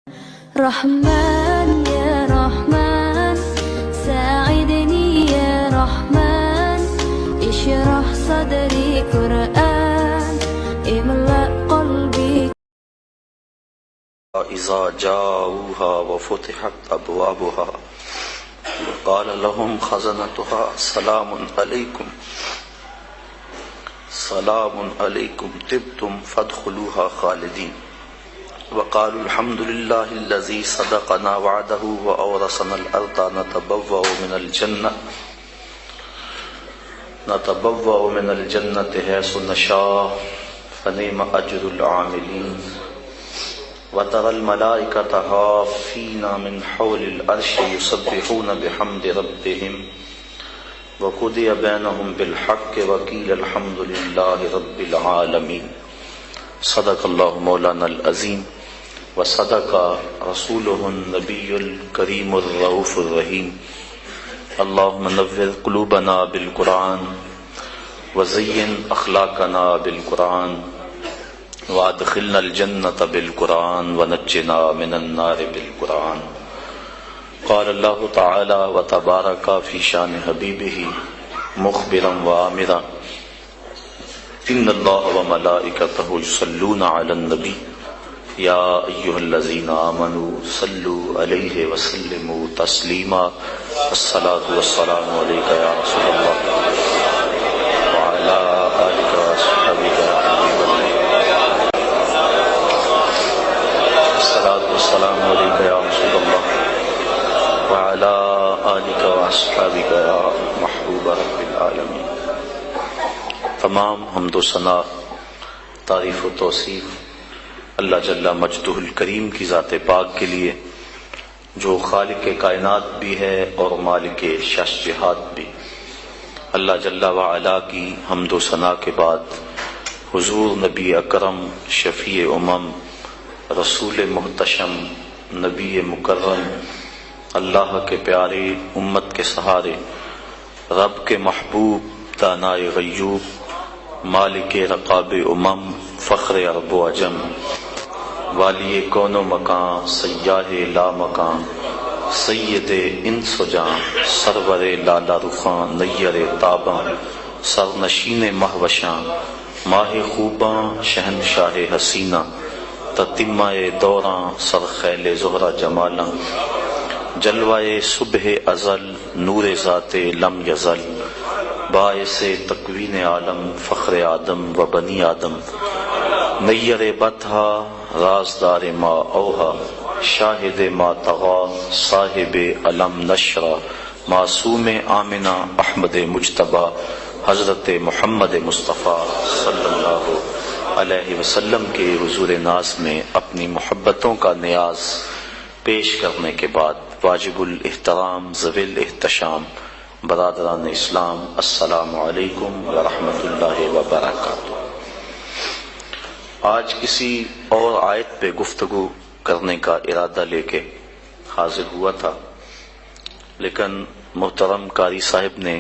رحمن يا رحمن ساعدني يا رحمن اشرح صدري قرآن املأ قلبي إذا جاءوها وفتحت أبوابها وقال لهم خزنتها سلام عليكم طبتم فادخلوها خالدين وقالوا الحمد لله الذي صدقنا وعده وأورثنا الأرض نتبوأ من الجنة حيث نشاء فنعم أجر العاملين وترى الملائكة حافين من حول العرش يسبحون بحمد ربهم وقضي بينهم بالحق وقيل الحمد لله رب العالمين صدق الله مولانا العظيم وصدق رسوله النبي الكريم الرؤوف الرحيم اللهم نور قلوبنا بالقرآن وزين أخلاقنا بالقرآن وادخلنا الجنة بالقرآن ونجنا من النار بالقرآن قال الله تعالى وتبارك في شان حبيبه مخبرا وآمرا إن الله وملائكته يصلون على النبي يا أيها الذين آمنوا صلوا عليه وسلموا تسليما الصلاة والسلام عليك يا رسول الله وعلى آلك وأصحابك يا حبيب الله الصلاة والسلام عليك يا رسول الله وعلى آلك وأصحابك يا محبوب رب العالمين تمام حمد و ثنا تعریف و توصیف اللہ جل مجدہ الکریم کی ذات پاک کے لیے جو خالق کائنات بھی ہے اور مالک شش جہات بھی۔ اللہ جل وعلا کی حمد و ثنا کے بعد حضور نبی اکرم شفیع امم رسول محتشم نبی مکرم اللہ کے پیارے امت کے سہارے رب کے محبوب دانائے غیوب مالک رقاب امم فخر عرب و عجم والی کون و مکان سیاہ لا مکان سید انس و جان سرور لالا رخاں نیر تاباں سرنشین مہوشاں ماہ خوباں شہنشاہ حسینہ تتمہ دوراں سرخیل زہرہ جمالاں جلوائے صبح ازل نور ذات لم یزل باعث تکوین عالم فخر آدم و بنی آدم نیر بطحا رازدار ما اوہا شاہد ما تغا صاحب علم نشرہ معصوم آمنہ احمد مجتبہ حضرت محمد مصطفیٰ صلی اللہ علیہ وسلم کے حضور ناز میں اپنی محبتوں کا نیاز پیش کرنے کے بعد واجب الاحترام ذوی الاحتشام برادران اسلام السلام علیکم ورحمۃ اللہ وبرکاتہ۔ آج کسی اور آیت پہ گفتگو کرنے کا ارادہ لے کے حاضر ہوا تھا، لیکن محترم قاری صاحب نے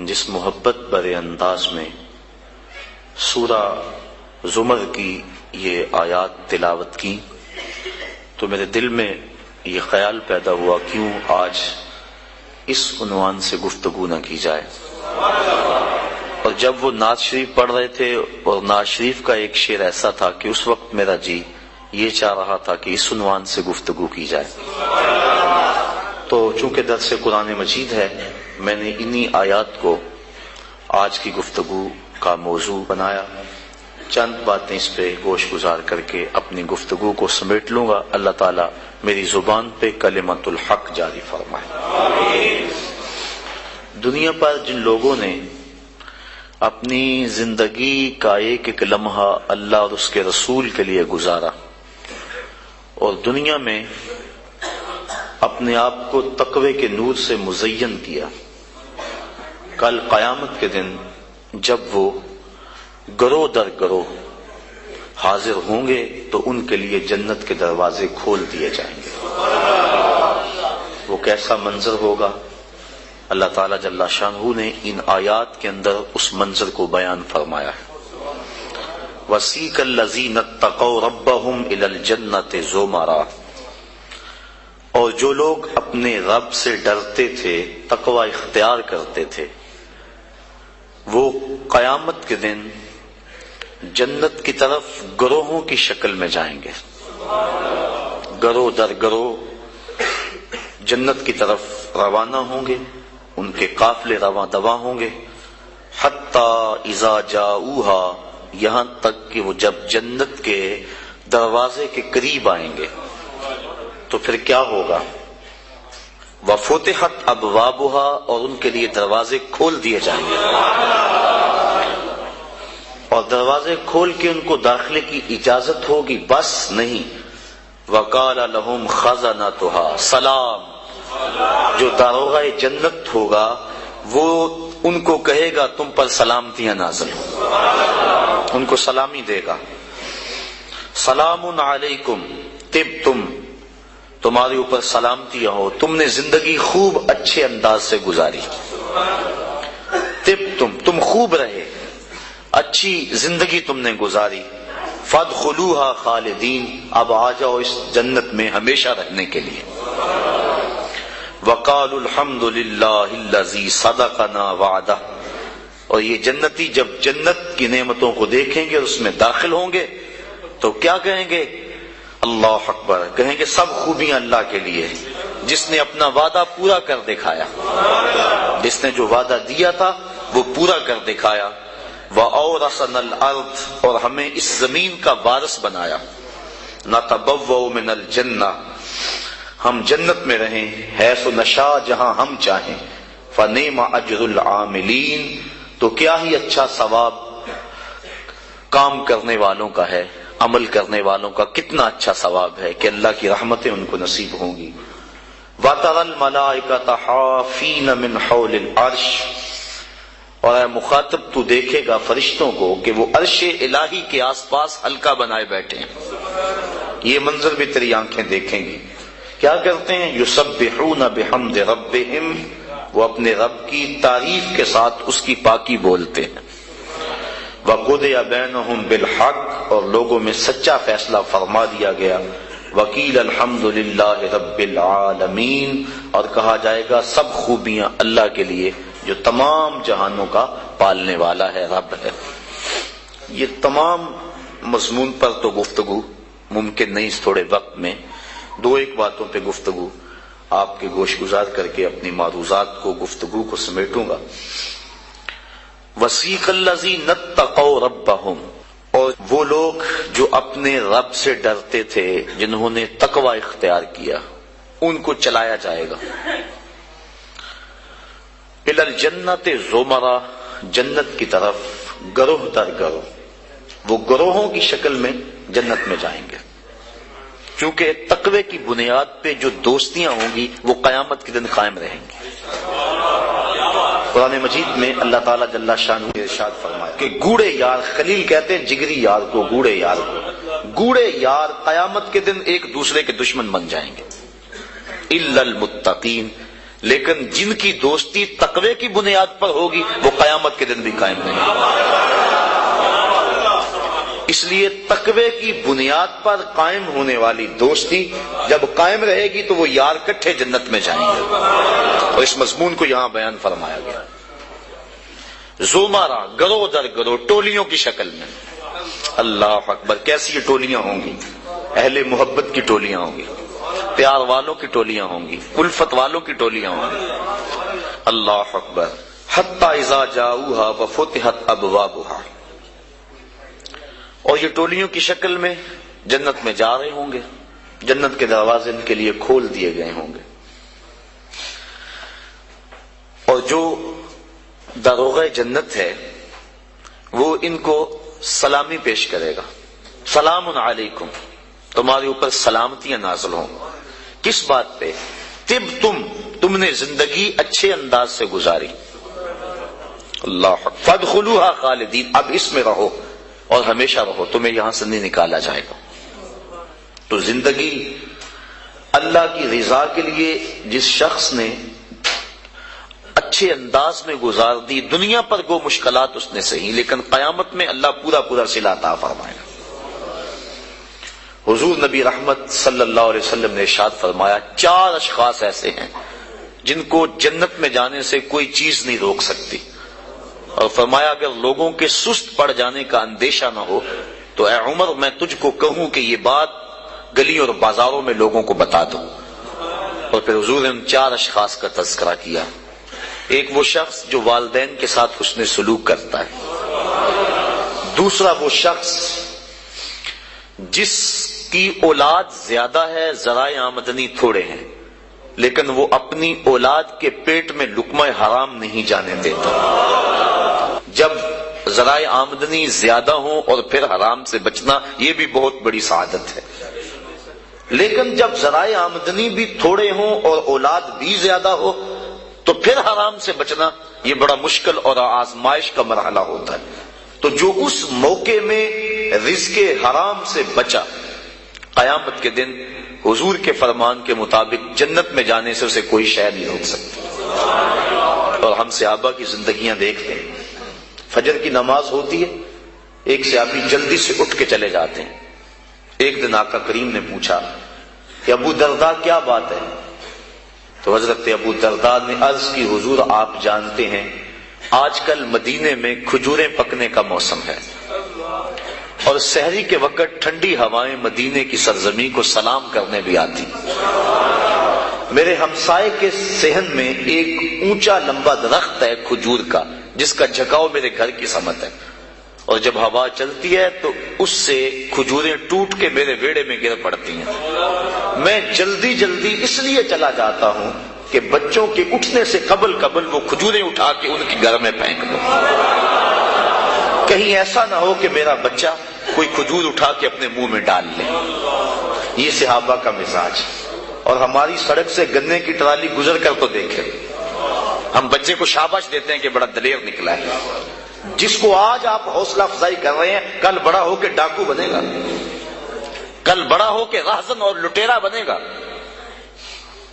جس محبت بھرے انداز میں سورہ زمر کی یہ آیات تلاوت کی تو میرے دل میں یہ خیال پیدا ہوا کیوں آج اس عنوان سے گفتگو نہ کی جائے۔ اور جب وہ نعت شریف پڑھ رہے تھے اور نعت شریف کا ایک شعر ایسا تھا کہ اس وقت میرا جی یہ چاہ رہا تھا کہ اس عنوان سے گفتگو کی جائے، تو چونکہ درس قرآن مجید ہے میں نے انہی آیات کو آج کی گفتگو کا موضوع بنایا۔ چند باتیں اس پہ گوش گزار کر کے اپنی گفتگو کو سمیٹ لوں گا۔ اللہ تعالیٰ میری زبان پہ کلمت الحق جاری فرمائے۔ دنیا پر جن لوگوں نے اپنی زندگی کا ایک ایک لمحہ اللہ اور اس کے رسول کے لیے گزارا اور دنیا میں اپنے آپ کو تقوی کے نور سے مزین کیا، کل قیامت کے دن جب وہ گروہ در گروہ حاضر ہوں گے تو ان کے لیے جنت کے دروازے کھول دیے جائیں گے۔ وہ کیسا منظر ہوگا؟ اللہ تعالیٰ جل شانہ نے ان آیات کے اندر اس منظر کو بیان فرمایا ہے۔ وَسِيقَ الَّذِينَ اتَّقَوْا رَبَّهُمْ إِلَى الْجَنَّةِ زُمَرًا، اور جو لوگ اپنے رب سے ڈرتے تھے، تقوی اختیار کرتے تھے، وہ قیامت کے دن جنت کی طرف گروہوں کی شکل میں جائیں گے، گروہ در گروہ جنت کی طرف روانہ ہوں گے، ان کے قافلے رواں دواں ہوں گے، حتی اذا جاؤہا، یہاں تک کہ وہ جب جنت کے دروازے کے قریب آئیں گے تو پھر کیا ہوگا؟ وَفُتِحَتْ أَبْوَابُهَا، اور ان کے لیے دروازے کھول دیے جائیں گے، اور دروازے کھول کے ان کو داخلے کی اجازت ہوگی، بس نہیں، وَقَالَ لَهُمْ خَزَنَتُهَا، سلام، جو داروغہ جنت ہوگا وہ ان کو کہے گا تم پر سلامتیاں نازل ہوں، ان کو سلامی دے گا، سلام علیکم طبتم، تمہارے اوپر سلامتیاں ہو، تم نے زندگی خوب اچھے انداز سے گزاری، طبتم، تم خوب رہے، اچھی زندگی تم نے گزاری، فادخلوها خالدین، اب آ جاؤ اس جنت میں ہمیشہ رہنے کے لیے، وقالوا الحمد للہ الذی صدقنا وعدہ، اور یہ جنتی جب جنت کی نعمتوں کو دیکھیں گے اور اس میں داخل ہوں گے تو کیا کہیں گے؟ اللہ اکبر، کہیں گے سب خوبیاں اللہ کے لیے جس نے اپنا وعدہ پورا کر دکھایا، جس نے جو وعدہ دیا تھا وہ پورا کر دکھایا، وَأَوْرَثَنَا الْأَرْضَ، اور ہمیں اس زمین کا وارث بنایا، نَتَبَوَّأُ مِنَ الْجَنَّةِ، ہم جنت میں رہیں، حیث نشاء، جہاں ہم چاہیں، فَنِعْمَ أَجْرُ الْعَامِلِينَ، تو کیا ہی اچھا ثواب کام کرنے والوں کا ہے، عمل کرنے والوں کا کتنا اچھا ثواب ہے کہ اللہ کی رحمتیں ان کو نصیب ہوں گی۔ وَتَرَى الْمَلَائِكَةَ حَافِينَ مِنْ حَوْلِ الْعَرْشِ، اور اے مخاطب تو دیکھے گا فرشتوں کو کہ وہ عرش الہی کے آس پاس حلقہ بنائے بیٹھے ہیں، یہ منظر بھی تیری آنکھیں دیکھیں گی، کیا کرتے ہیں؟ یسبحون بحمد ربہم، وہ اپنے رب کی تعریف کے ساتھ اس کی پاکی بولتے ہیں، وَقُضِیَ بَیْنَهُم بِالْحَقِّ، اور لوگوں میں سچا فیصلہ فرما دیا گیا، وَقِیلَ الْحَمْدُ لِلَّهِ رَبِّ الْعَالَمِینَ، اور کہا جائے گا سب خوبیاں اللہ کے لیے جو تمام جہانوں کا پالنے والا ہے، رب ہے۔ یہ تمام مضمون پر تو گفتگو ممکن نہیں اس تھوڑے وقت میں، دو ایک باتوں پہ گفتگو آپ کے گوش گزار کر کے اپنی معروضات کو، گفتگو کو سمیٹوں گا۔ وَسِیقَ الَّذِینَ اتَّقَوْا رَبَّهُمْ، اور وہ لوگ جو اپنے رب سے ڈرتے تھے، جنہوں نے تقوی اختیار کیا، ان کو چلایا جائے گا، اِلَى الْجَنَّةِ زُمَرًا، جنت کی طرف گروہ در گروہ، وہ گروہوں کی شکل میں جنت میں جائیں گے، چونکہ تقوی کی بنیاد پہ جو دوستیاں ہوں گی وہ قیامت کے دن قائم رہیں گی۔ قرآن مجید میں اللہ تعالیٰ جل شانہ نے ارشاد فرمایا کہ گوڑے یار، خلیل کہتے ہیں جگری یار کو، گوڑے یار کو، گوڑے یار قیامت کے دن ایک دوسرے کے دشمن بن جائیں گے، الا المتقین، لیکن جن کی دوستی تقوی کی بنیاد پر ہوگی وہ قیامت کے دن بھی قائم رہیں گے۔ اس لیے تقوی کی بنیاد پر قائم ہونے والی دوستی جب قائم رہے گی تو وہ یار کٹھے جنت میں جائیں گے، اور اس مضمون کو یہاں بیان فرمایا گیا۔ زمرہ، گروہ در گروہ، ٹولیوں کی شکل میں، اللہ اکبر، کیسی یہ ٹولیاں ہوں گی؟ اہل محبت کی ٹولیاں ہوں گی، پیار والوں کی ٹولیاں ہوں گی، الفت والوں کی ٹولیاں ہوں گی، اللہ اکبر، حتی اذا جاؤہا وفتحت ابوابہا، اور یہ ٹولیوں کی شکل میں جنت میں جا رہے ہوں گے، جنت کے دروازے ان کے لیے کھول دیے گئے ہوں گے، اور جو داروغہ جنت ہے وہ ان کو سلامی پیش کرے گا، سلام علیکم، تمہارے اوپر سلامتیاں نازل ہوں، کس بات پہ؟ تم نے زندگی اچھے انداز سے گزاری، اللہ، فادخلوها خالدین، اب اس میں رہو اور ہمیشہ رہو، تمہیں یہاں سے نہیں نکالا جائے گا۔ تو زندگی اللہ کی رضا کے لیے جس شخص نے اچھے انداز میں گزار دی، دنیا پر گو مشکلات اس نے سہی، لیکن قیامت میں اللہ پورا پورا صلہ عطا فرمائے گا۔ حضور نبی رحمت صلی اللہ علیہ وسلم نے ارشاد فرمایا 4 اشخاص ایسے ہیں جن کو جنت میں جانے سے کوئی چیز نہیں روک سکتی، اور فرمایا اگر لوگوں کے سست پڑ جانے کا اندیشہ نہ ہو تو اے عمر میں تجھ کو کہوں کہ یہ بات گلی اور بازاروں میں لوگوں کو بتا دو۔ اور پھر حضور نے ان 4 اشخاص کا تذکرہ کیا۔ ایک وہ شخص جو والدین کے ساتھ حسن سلوک کرتا ہے، دوسرا وہ شخص جس کی اولاد زیادہ ہے ذرائع آمدنی تھوڑے ہیں لیکن وہ اپنی اولاد کے پیٹ میں لقمہ حرام نہیں جانے دیتا۔ جب ذرائع آمدنی زیادہ ہوں اور پھر حرام سے بچنا یہ بھی بہت بڑی سعادت ہے، لیکن جب ذرائع آمدنی بھی تھوڑے ہوں اور اولاد بھی زیادہ ہو تو پھر حرام سے بچنا یہ بڑا مشکل اور آزمائش کا مرحلہ ہوتا ہے۔ تو جو اس موقع میں رزق حرام سے بچا، قیامت کے دن حضور کے فرمان کے مطابق جنت میں جانے سے اسے کوئی شے نہیں روک سکتی۔ اور ہم صحابہ کی زندگیاں دیکھ لیں، فجر کی نماز ہوتی ہے، ایک صحابی جلدی سے اٹھ کے چلے جاتے ہیں۔ ایک دن آقا کریم نے پوچھا کہ ابو درداء کیا بات ہے؟ تو حضرت ابو درداء نے عرض کی حضور آپ جانتے ہیں آج کل مدینے میں کھجوریں پکنے کا موسم ہے اور سحری کے وقت ٹھنڈی ہوائیں مدینے کی سرزمین کو سلام کرنے بھی آتی۔ میرے ہمسائے کے صحن میں ایک اونچا لمبا درخت ہے کھجور کا جس کا جھکاؤ میرے گھر کی سمت ہے، اور جب ہوا چلتی ہے تو اس سے کھجوریں ٹوٹ کے میرے ویڑے میں گر پڑتی ہیں۔ میں جلدی جلدی اس لیے چلا جاتا ہوں کہ بچوں کے اٹھنے سے قبل وہ کھجوریں اٹھا کے ان کے گھر میں پھینک دو، کہیں ایسا نہ ہو کہ میرا بچہ کوئی کھجور اٹھا کے اپنے منہ میں ڈال لے۔ یہ صحابہ کا مزاج۔ اور ہماری سڑک سے گنے کی ٹرالی گزر کر تو دیکھیں، ہم بچے کو شاباش دیتے ہیں کہ بڑا دلیر نکلا ہے۔ جس کو آج آپ حوصلہ افزائی کر رہے ہیں کل بڑا ہو کے ڈاکو بنے گا، کل بڑا ہو کے راہزن اور لٹیرا بنے گا۔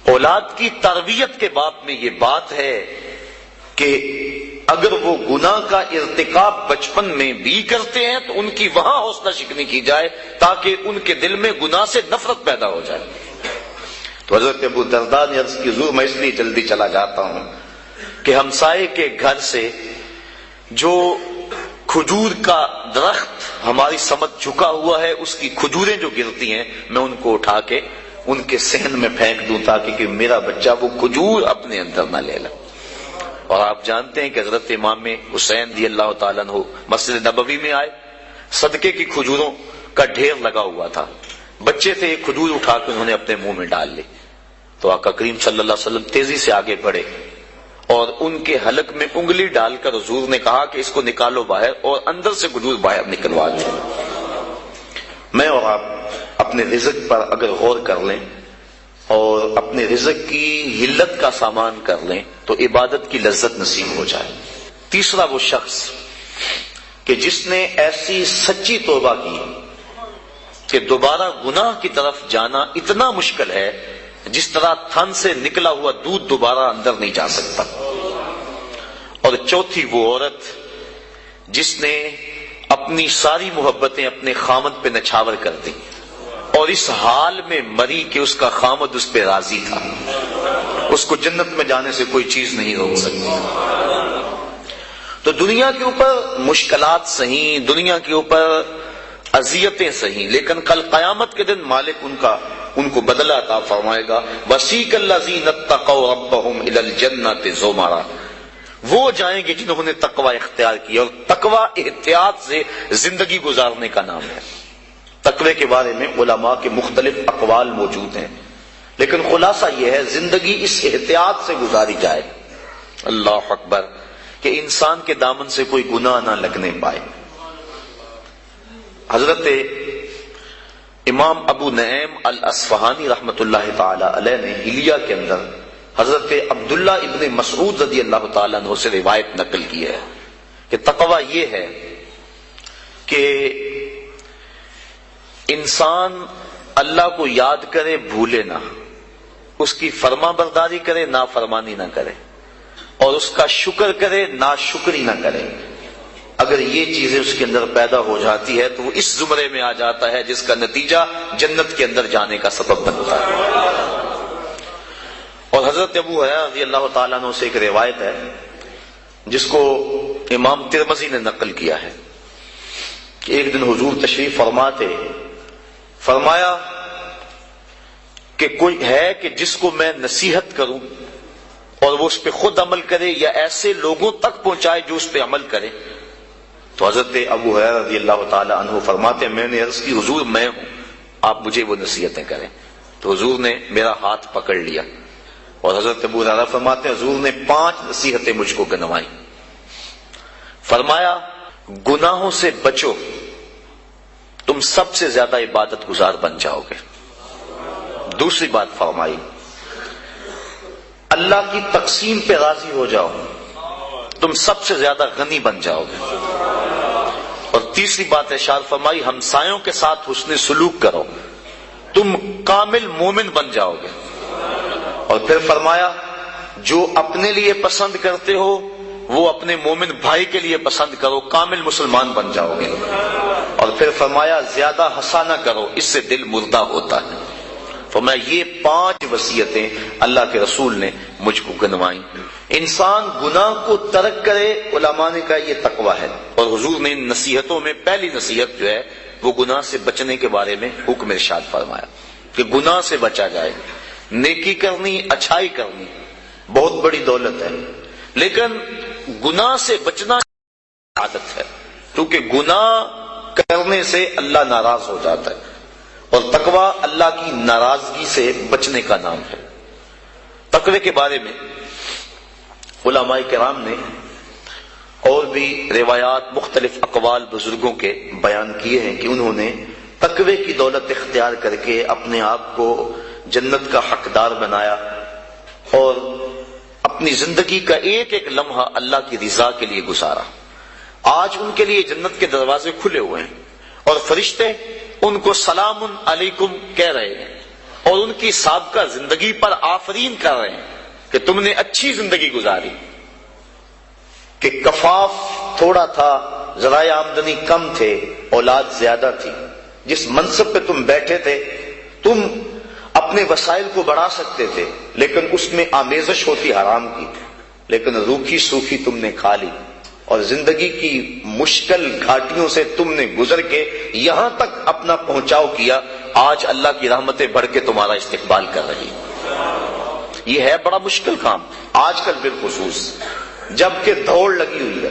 اولاد کی تربیت کے باب میں یہ بات ہے کہ اگر وہ گناہ کا ارتکاب بچپن میں بھی کرتے ہیں تو ان کی وہاں حوصلہ شکنی کی جائے تاکہ ان کے دل میں گناہ سے نفرت پیدا ہو جائے۔ تو حضرت ابو درداء نے عرض کی حضور میں اس لیے جلدی چلا جاتا ہوں کہ ہمسائے کے گھر سے جو کھجور کا درخت ہماری سمت جھکا ہوا ہے اس کی کھجوریں جو گرتی ہیں میں ان کو اٹھا کے ان کے صحن میں پھینک دوں تاکہ کہ میرا بچہ وہ کھجور اپنے اندر نہ لے لے۔ اور آپ جانتے ہیں کہ حضرت امام حسین رضی اللہ تعالیٰ عنہ مسجد نبوی میں آئے، صدقے کی کھجوروں کا ڈھیر لگا ہوا تھا، بچے تھے، ایک کھجور اٹھا کے انہوں نے اپنے منہ میں ڈال لی۔ تو آقا کریم صلی اللہ علیہ وسلم تیزی سے آگے بڑھے اور ان کے حلق میں انگلی ڈال کر حضور نے کہا کہ اس کو نکالو باہر، اور اندر سے کھجور باہر نکلوا دیں۔ میں اور آپ اپنے رزق پر اگر غور کر لیں اور اپنے رزق کی حلت کا سامان کر لیں تو عبادت کی لذت نصیب ہو جائے۔ تیسرا وہ شخص کہ جس نے ایسی سچی توبہ کی کہ دوبارہ گناہ کی طرف جانا اتنا مشکل ہے جس طرح تھن سے نکلا ہوا دودھ دوبارہ اندر نہیں جا سکتا۔ اور چوتھی وہ عورت جس نے اپنی ساری محبتیں اپنے خامد پہ نچھاور کر دی اور اس حال میں مری کہ اس کا خامد اس پہ راضی تھا، اس کو جنت میں جانے سے کوئی چیز نہیں روک سکتی۔ تو دنیا کے اوپر مشکلات سہیں، دنیا کے اوپر اذیتیں سہیں، لیکن کل قیامت کے دن مالک ان کو بدلہ عطا فرمائے گا۔ وَسِيقَ الَّذِينَ اتَّقَوْا رَبَّهُمْ إِلَى الْجَنَّةِ زُمَرًا، وہ جائیں گے جنہوں نے تقوی اختیار کی، اور تقوی احتیاط سے زندگی گزارنے کا نام ہے۔ تقوی کے بارے میں علماء کے مختلف اقوال موجود ہیں، لیکن خلاصہ یہ ہے زندگی اس احتیاط سے گزاری جائے، اللہ اکبر، کہ انسان کے دامن سے کوئی گناہ نہ لگنے پائے۔ حضرت امام ابو نعیم الاصفہانی رحمت اللہ تعالی علیہ نے حلیہ کے اندر حضرت عبداللہ ابن مسعود رضی اللہ تعالیٰ عنہ سے روایت نقل کی ہے کہ تقوی یہ ہے کہ انسان اللہ کو یاد کرے بھولے نہ، اس کی فرما برداری کرے نافرمانی نہ کرے، اور اس کا شکر کرے ناشکری نہ کرے۔ اگر یہ چیزیں اس کے اندر پیدا ہو جاتی ہے تو وہ اس زمرے میں آ جاتا ہے جس کا نتیجہ جنت کے اندر جانے کا سبب بنتا ہے۔ اور حضرت ابو ہریرہ رضی اللہ تعالیٰ عنہ سے ایک روایت ہے جس کو امام ترمذی نے نقل کیا ہے کہ ایک دن حضور تشریف فرماتے، فرمایا کہ کوئی ہے کہ جس کو میں نصیحت کروں اور وہ اس پہ خود عمل کرے یا ایسے لوگوں تک پہنچائے جو اس پہ عمل کرے؟ تو حضرت ابو ہریرہ رضی اللہ تعالی عنہ فرماتے میں نے عرض کی حضور میں ہوں، آپ مجھے وہ نصیحتیں کریں۔ تو حضور نے میرا ہاتھ پکڑ لیا اور حضرت ابو ہریرہ فرماتے حضور نے 5 نصیحتیں مجھ کو گنوائیں۔ فرمایا گناہوں سے بچو، تم سب سے زیادہ عبادت گزار بن جاؤ گے۔ دوسری بات فرمائی اللہ کی تقسیم پہ راضی ہو جاؤ، تم سب سے زیادہ غنی بن جاؤ گے۔ اور تیسری بات ارشاد فرمائی ہمسایوں کے ساتھ حسن سلوک کرو، تم کامل مومن بن جاؤ گے۔ اور پھر فرمایا جو اپنے لیے پسند کرتے ہو وہ اپنے مومن بھائی کے لیے پسند کرو، کامل مسلمان بن جاؤ گے۔ اور پھر فرمایا زیادہ ہنسا نہ کرو، اس سے دل مردہ ہوتا ہے۔ فرمایا یہ 5 وصیتیں اللہ کے رسول نے مجھ کو گنوائیں۔ انسان گناہ کو ترک کرے، علماء نے کہا یہ تقویٰ ہے۔ اور حضور نے ان نصیحتوں میں پہلی نصیحت جو ہے وہ گناہ سے بچنے کے بارے میں حکم ارشاد فرمایا کہ گناہ سے بچا جائے۔ نیکی کرنی، اچھائی کرنی بہت بڑی دولت ہے، لیکن گناہ سے بچنا عادت ہے، کیونکہ گناہ کرنے سے اللہ ناراض ہو جاتا ہے، اور تقویٰ اللہ کی ناراضگی سے بچنے کا نام ہے۔ تقوی کے بارے میں علماء کرام نے اور بھی روایات، مختلف اقوال بزرگوں کے بیان کیے ہیں کہ انہوں نے تقوی کی دولت اختیار کر کے اپنے آپ کو جنت کا حقدار بنایا اور اپنی زندگی کا ایک ایک لمحہ اللہ کی رضا کے لیے گزارا۔ آج ان کے لیے جنت کے دروازے کھلے ہوئے ہیں اور فرشتے ان کو سلام علیکم کہہ رہے ہیں اور ان کی سابقہ زندگی پر آفرین کر رہے ہیں کہ تم نے اچھی زندگی گزاری، کہ کفاف تھوڑا تھا، ذرائع آمدنی کم تھے، اولاد زیادہ تھی، جس منصب پہ تم بیٹھے تھے تم اپنے وسائل کو بڑھا سکتے تھے لیکن اس میں آمیزش ہوتی حرام کی، لیکن روکھی سوکھی تم نے کھا لی اور زندگی کی مشکل گھاٹیوں سے تم نے گزر کے یہاں تک اپنا پہنچاؤ کیا۔ آج اللہ کی رحمتیں بڑھ کے تمہارا استقبال کر رہی۔ یہ ہے بڑا مشکل کام آج کل بالخصوص، جبکہ دوڑ لگی ہوئی ہے،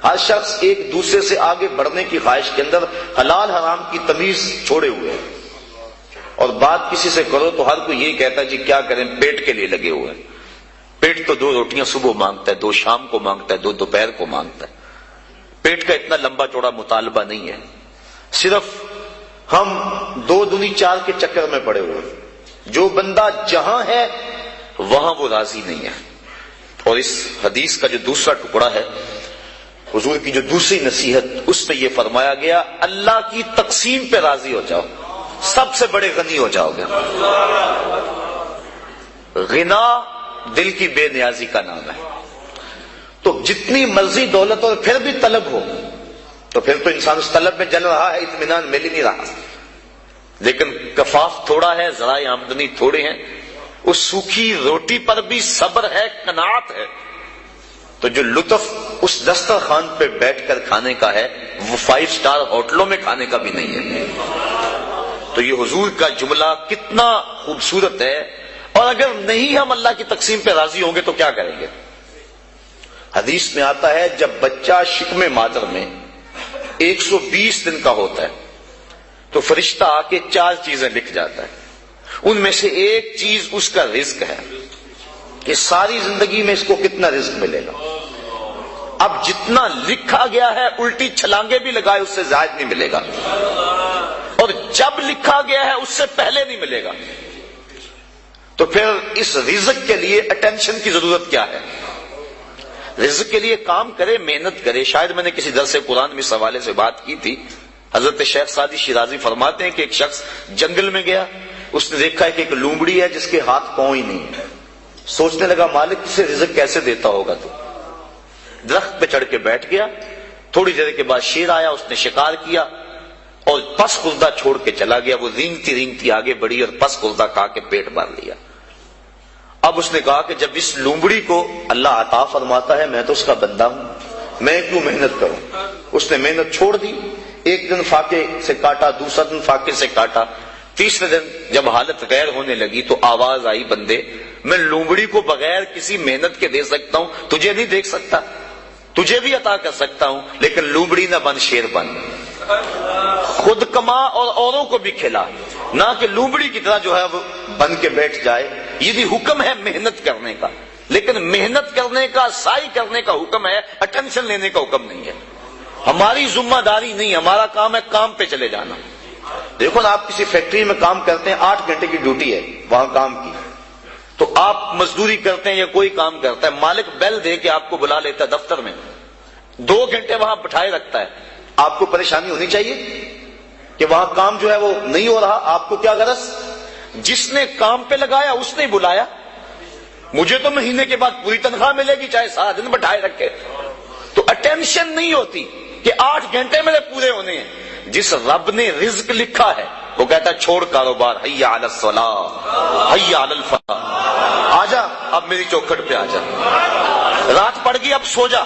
ہر شخص ایک دوسرے سے آگے بڑھنے کی خواہش کے اندر حلال حرام کی تمیز چھوڑے ہوئے ہیں، اور بات کسی سے کرو تو ہر کوئی یہ کہتا ہے جی کیا کریں، پیٹ کے لیے لگے ہوئے ہیں۔ پیٹ تو 2 روٹیاں صبح مانگتا ہے، 2 شام کو مانگتا ہے، 2 دوپہر کو مانگتا ہے۔ پیٹ کا اتنا لمبا چوڑا مطالبہ نہیں ہے، صرف ہم 2 دنی 4 کے چکر میں پڑے ہوئے ہیں۔ جو بندہ جہاں ہے وہاں وہ راضی نہیں ہے۔ اور اس حدیث کا جو دوسرا ٹکڑا ہے، حضور کی جو دوسری نصیحت، اس میں یہ فرمایا گیا اللہ کی تقسیم پہ راضی ہو جاؤ، سب سے بڑے غنی ہو جاؤ گے۔ غنا دل کی بے نیازی کا نام ہے، تو جتنی مرضی دولت اور پھر بھی طلب ہو تو پھر تو انسان اس طلب میں جل رہا ہے، اطمینان مل ہی نہیں رہا۔ لیکن کفاف تھوڑا ہے، ذرائع آمدنی تھوڑے ہیں، اس سوکھی روٹی پر بھی صبر ہے، قناعت ہے، تو جو لطف اس دسترخوان پہ بیٹھ کر کھانے کا ہے وہ 5 سٹار ہوٹلوں میں کھانے کا بھی نہیں ہے۔ تو یہ حضور کا جملہ کتنا خوبصورت ہے، اور اگر نہیں ہم اللہ کی تقسیم پہ راضی ہوں گے تو کیا کریں گے؟ حدیث میں آتا ہے جب بچہ شکم مادر میں 120 دن کا ہوتا ہے تو فرشتہ آ کے 4 چیزیں لکھ جاتا ہے، ان میں سے ایک چیز اس کا رزق ہے کہ ساری زندگی میں اس کو کتنا رزق ملے گا۔ اب جتنا لکھا گیا ہے الٹی چھلانگے بھی لگائے اس سے زائد نہیں ملے گا، اور جب لکھا گیا ہے اس سے پہلے نہیں ملے گا۔ تو پھر اس رزق کے لیے اٹینشن کی ضرورت کیا ہے؟ رزق کے لیے کام کرے، محنت کرے۔ شاید میں نے کسی درس قرآن میں اس حوالے سے بات کی تھی، حضرت شیخ سعدی شیرازی فرماتے ہیں کہ ایک شخص جنگل میں گیا، اس نے دیکھا ہے کہ ایک لومڑی ہے جس کے ہاتھ پاؤں ہی نہیں ہے، سوچنے لگا مالک اسے رزق کیسے دیتا ہوگا، تو درخت پہ چڑھ کے بیٹھ گیا تھوڑی دیر کے بعد شیر آیا، اس نے شکار کیا اور پس خوردہ چھوڑ کے چلا گیا. وہ رینگتی رینگتی آگے بڑھی اور پس خوردہ کھا کے پیٹ بھر لیا. اب اس نے کہا کہ جب اس لومڑی کو اللہ عطا فرماتا ہے، میں تو اس کا بندہ ہوں، میں کیوں محنت کروں. اس نے محنت چھوڑ دی. ایک دن فاقے سے کاٹا، دوسرا دن فاقے سے کاٹا، تیسرے دن جب حالت غیر ہونے لگی تو آواز آئی، بندے میں لومڑی کو بغیر کسی محنت کے دے سکتا ہوں، تجھے نہیں دیکھ سکتا، تجھے بھی عطا کر سکتا ہوں، لیکن لومڑی نہ بن، شیر بن. خود کما اور اوروں کو بھی کھلا، نہ کہ لومڑی کی طرح جو ہے وہ بن کے بیٹھ جائے. یہ بھی حکم ہے محنت کرنے کا، لیکن محنت کرنے کا، سعی کرنے کا حکم ہے، اٹینشن لینے کا حکم نہیں ہے. ہماری ذمہ داری نہیں، ہمارا کام ہے کام پہ چلے جانا. دیکھو نا، آپ کسی فیکٹری میں کام کرتے ہیں، 8 گھنٹے کی ڈیوٹی ہے وہاں کام کی، تو آپ مزدوری کرتے ہیں یا کوئی کام کرتا ہے، مالک بیل دے کے آپ کو بلا لیتا ہے دفتر میں، 2 گھنٹے وہاں بٹھائے رکھتا ہے. آپ کو پریشانی ہونی چاہیے کہ وہاں کام جو ہے وہ نہیں ہو رہا. آپ کو کیا غرض؟ جس نے کام پہ لگایا اس نے بلایا. مجھے تو مہینے کے بعد پوری تنخواہ ملے گی چاہے 7 دن بٹھائے رکھے. تو اٹینشن نہیں ہوتی کہ 8 گھنٹے میرے پورے ہونے ہیں. جس رب نے رزق لکھا ہے وہ کہتا ہے چھوڑ کاروبار، حیا علی الصلاۃ، حیا علی الفلاح، آجا اب میری چوکھٹ پہ آجا، رات پڑ گئی اب سو جا،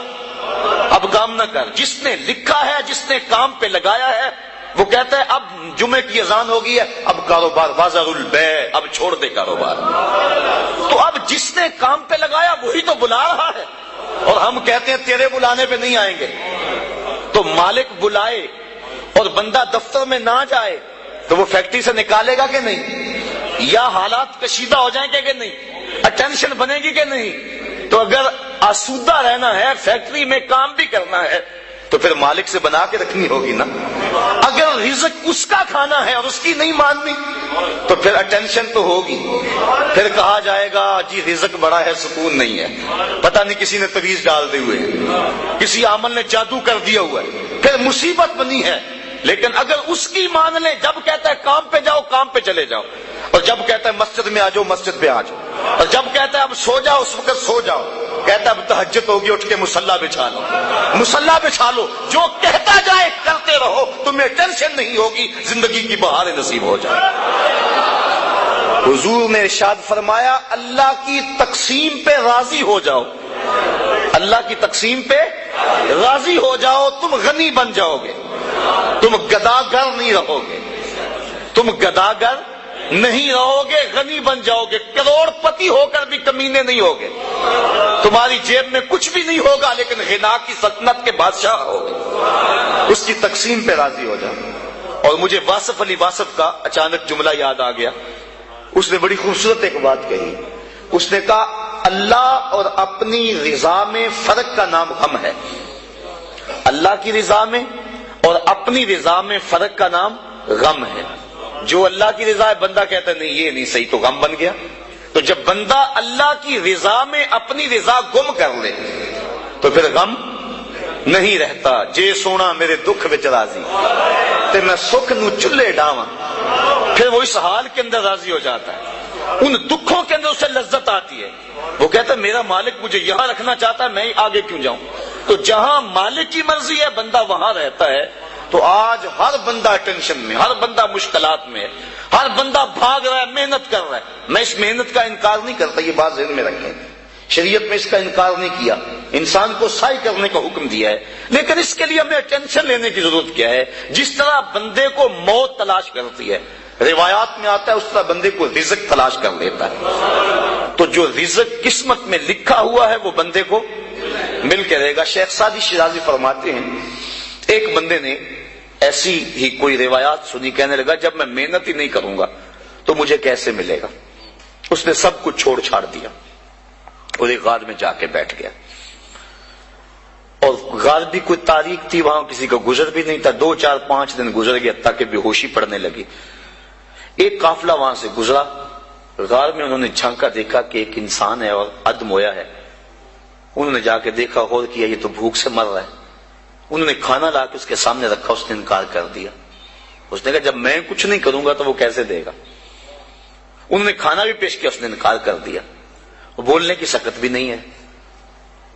اب کام نہ کر. جس نے لکھا ہے، جس نے کام پہ لگایا ہے، وہ کہتا ہے اب جمعے کی اذان ہو گئی ہے، اب کاروبار واضح البیع، اب چھوڑ دے کاروبار. تو اب جس نے کام پہ لگایا وہی تو بلا رہا ہے، اور ہم کہتے ہیں تیرے بلانے پہ نہیں آئیں گے. تو مالک بلائے اور بندہ دفتر میں نہ جائے تو وہ فیکٹری سے نکالے گا کہ نہیں؟ یا حالات کشیدہ ہو جائیں گے کہ نہیں؟ اٹینشن بنے گی کہ نہیں؟ تو اگر آسودہ رہنا ہے، فیکٹری میں کام بھی کرنا ہے، تو پھر مالک سے بنا کے رکھنی ہوگی نا. اگر رزق اس کا کھانا ہے اور اس کی نہیں ماننی تو پھر اٹینشن تو ہوگی. پھر کہا جائے گا جی رزق بڑا ہے، سکون نہیں ہے، پتہ نہیں کسی نے تویز ڈال دی ہوئے ہے، کسی عامل نے جادو کر دیا ہوا ہے، پھر مصیبت بنی ہے. لیکن اگر اس کی مان لیں، جب کہتا ہے کام پہ جاؤ کام پہ چلے جاؤ، اور جب کہتا ہے مسجد میں آ جاؤ مسجد پہ آ جاؤ، اور جب کہتا ہے اب سو جاؤ اس وقت سو جاؤ، کہتا ہے اب تہجد ہوگی اٹھ کے مصلی بچھا لو، مصلی بچھا لو. جو کہتا جائے کرتے رہو، تمہیں ٹینشن نہیں ہوگی، زندگی کی بہار نصیب ہو جائے. حضور نے ارشاد فرمایا اللہ کی تقسیم پہ راضی ہو جاؤ، اللہ کی تقسیم پہ راضی ہو جاؤ، تم غنی بن جاؤ گے، تم گداگر نہیں رہو گے، تم گداگر نہیں رہو گے، غنی بن جاؤ گے. کروڑ پتی ہو کر بھی کمینے نہیں ہوگے، تمہاری جیب میں کچھ بھی نہیں ہوگا، لیکن غنا کی سلطنت کے بادشاہ ہوگے. اس کی تقسیم پہ راضی ہو جاؤ. اور مجھے واصف علی واصف کا اچانک جملہ یاد آ گیا. اس نے بڑی خوبصورت ایک بات کہی. اس نے کہا اللہ اور اپنی رضا میں فرق کا نام غم ہے. اللہ کی رضا میں اور اپنی رضا میں فرق کا نام غم ہے. جو اللہ کی رضا ہے بندہ کہتا ہے نہیں یہ نہیں صحیح، تو غم بن گیا. تو جب بندہ اللہ کی رضا میں اپنی رضا گم کر لے تو پھر غم نہیں رہتا. جے سونا میرے دکھ وچ راضی تے میں سکھ نو چلے ڈاواں، پھر وہ اس حال کے اندر راضی ہو جاتا ہے. ان دکھوں کے اندر اسے لذت آتی ہے. وہ کہتا ہے میرا مالک مجھے یہاں رکھنا چاہتا ہے، میں آگے کیوں جاؤں. تو جہاں مالک کی مرضی ہے بندہ وہاں رہتا ہے. تو آج ہر بندہ ٹینشن میں، ہر بندہ مشکلات میں ہے، ہر بندہ بھاگ رہا ہے، محنت کر رہا ہے. میں اس محنت کا انکار نہیں کرتا، یہ بات ذہن میں رکھیں. شریعت میں اس کا انکار نہیں کیا، انسان کو سعی کرنے کا حکم دیا ہے. لیکن اس کے لیے ہمیں ٹینشن لینے کی ضرورت کیا ہے؟ جس طرح بندے کو موت تلاش کرتی ہے، روایات میں آتا ہے اس طرح بندے کو رزق تلاش کر لیتا ہے. تو جو رزق قسمت میں لکھا ہوا ہے وہ بندے کو مل کے رہے گا. شیخ سعدی شیرازی فرماتے ہیں ایک بندے نے ایسی ہی کوئی روایات سنی، کہنے لگا جب میں محنت ہی نہیں کروں گا تو مجھے کیسے ملے گا. اس نے سب کچھ چھوڑ چھاڑ دیا اور ایک غار میں جا کے بیٹھ گیا. اور غار بھی کوئی تاریخ تھی، وہاں کسی کا گزر بھی نہیں تھا. 2 4 5 دن گزر گیا تاکہ بے ہوشی پڑنے لگی. ایک قافلہ وہاں سے گزرا، غار میں انہوں نے جھانکا، دیکھا کہ ایک انسان ہے اور ادم ہویا ہے. انہوں نے جا کے دیکھا، غور کیا یہ تو بھوک سے مر رہا ہے. انہوں نے کھانا لا کے اس کے سامنے رکھا، اس نے انکار کر دیا. اس نے کہا جب میں کچھ نہیں کروں گا تو وہ کیسے دے گا. انہوں نے کھانا بھی پیش کیا، اس نے انکار کر دیا. وہ بولنے کی سکت بھی نہیں ہے.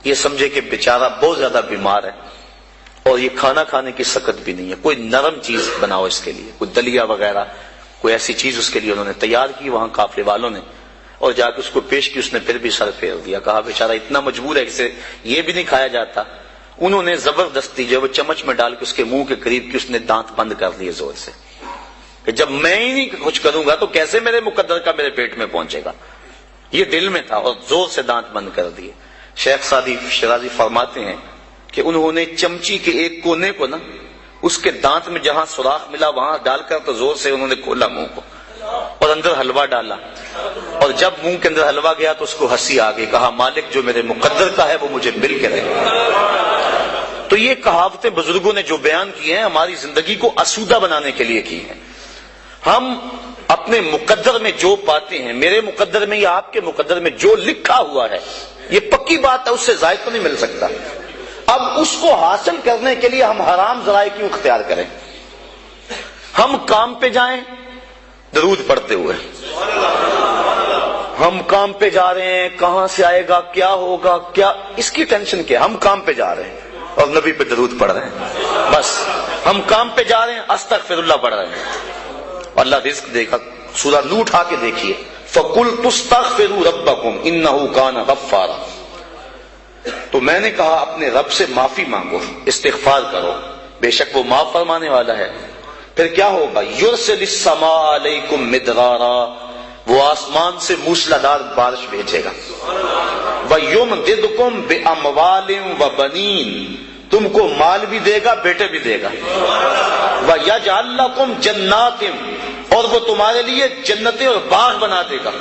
یہ سمجھے کہ بیچارہ بہت زیادہ بیمار ہے اور یہ کھانا کھانے کی سکت بھی نہیں ہے، کوئی نرم چیز بناؤ اس کے لیے، کوئی دلیا وغیرہ، کوئی ایسی چیز اس کے لیے انہوں نے تیار کی وہاں قافلے والوں نے، اور جا کے اس کو پیش کی، اس نے پھر بھی سر پھیر دیا، کہا بیچارہ اتنا مجبور ہے اسے یہ بھی نہیں کھایا جاتا۔ انہوں نے زبردستی جو وہ چمچ میں ڈال کے اس کے منہ کے قریب کی، اس نے دانت بند کر لیے زور سے، کہ جب میں ہی نہیں کچھ کروں گا تو کیسے میرے مقدر کا میرے پیٹ میں پہنچے گا، یہ دل میں تھا، اور زور سے دانت بند کر دیے۔ شیخ سعدی شیرازی فرماتے ہیں کہ انہوں نے چمچی کے ایک کونے کو نا اس کے دانت میں جہاں سوراخ ملا وہاں ڈال کر تو زور سے انہوں نے کھولا منہ کو اور اندر حلوہ ڈالا، اور جب منہ کے اندر حلوہ گیا تو اس کو ہنسی آ گئی، کہا مالک جو میرے مقدر کا ہے وہ مجھے مل کے رہے۔ تو یہ کہاوتیں بزرگوں نے جو بیان کی ہیں ہماری زندگی کو آسودہ بنانے کے لیے کی ہیں۔ ہم اپنے مقدر میں جو پاتے ہیں، میرے مقدر میں یا آپ کے مقدر میں جو لکھا ہوا ہے، یہ پکی بات ہے، اس سے زائد تو نہیں مل سکتا۔ اب اس کو حاصل کرنے کے لیے ہم حرام ذرائع کیوں اختیار کریں؟ ہم کام پہ جائیں درود پڑھتے ہوئے، ہم کام پہ جا رہے ہیں، کہاں سے آئے گا، کیا ہوگا، کیا اس کی ٹینشن کیا؟ ہم کام پہ جا رہے ہیں اور نبی پہ درود پڑھ رہے ہیں، بس ہم کام پہ جا رہے ہیں استغفر اللہ پڑھ رہے ہیں، اللہ رزق دے گا۔ سورہ نوح اٹھا کے دیکھیے، فَقُلْتُ اسْتَغْفِرُوا رَبَّكُمْ إِنَّهُ كَانَ غَفَّارًا۔ تو میں نے کہا اپنے رب سے معافی مانگو، استغفار کرو، بے شک وہ معاف فرمانے والا ہے۔ پھر کیا ہوگا؟ یرسل السماء علیکم مدرارا، وہ آسمان سے موسلادھار بارش بھیجے گا۔ وَيُمْدِدْكُمْ بِأَمْوَالٍ وَبَنِينَ، تم کو مال بھی دے گا، بیٹے بھی دے گا۔ وَيَجْعَلْ لَكُمْ جَنَّاتٍ، اور وہ تمہارے لیے جنتیں اور باغ بنا دے گا۔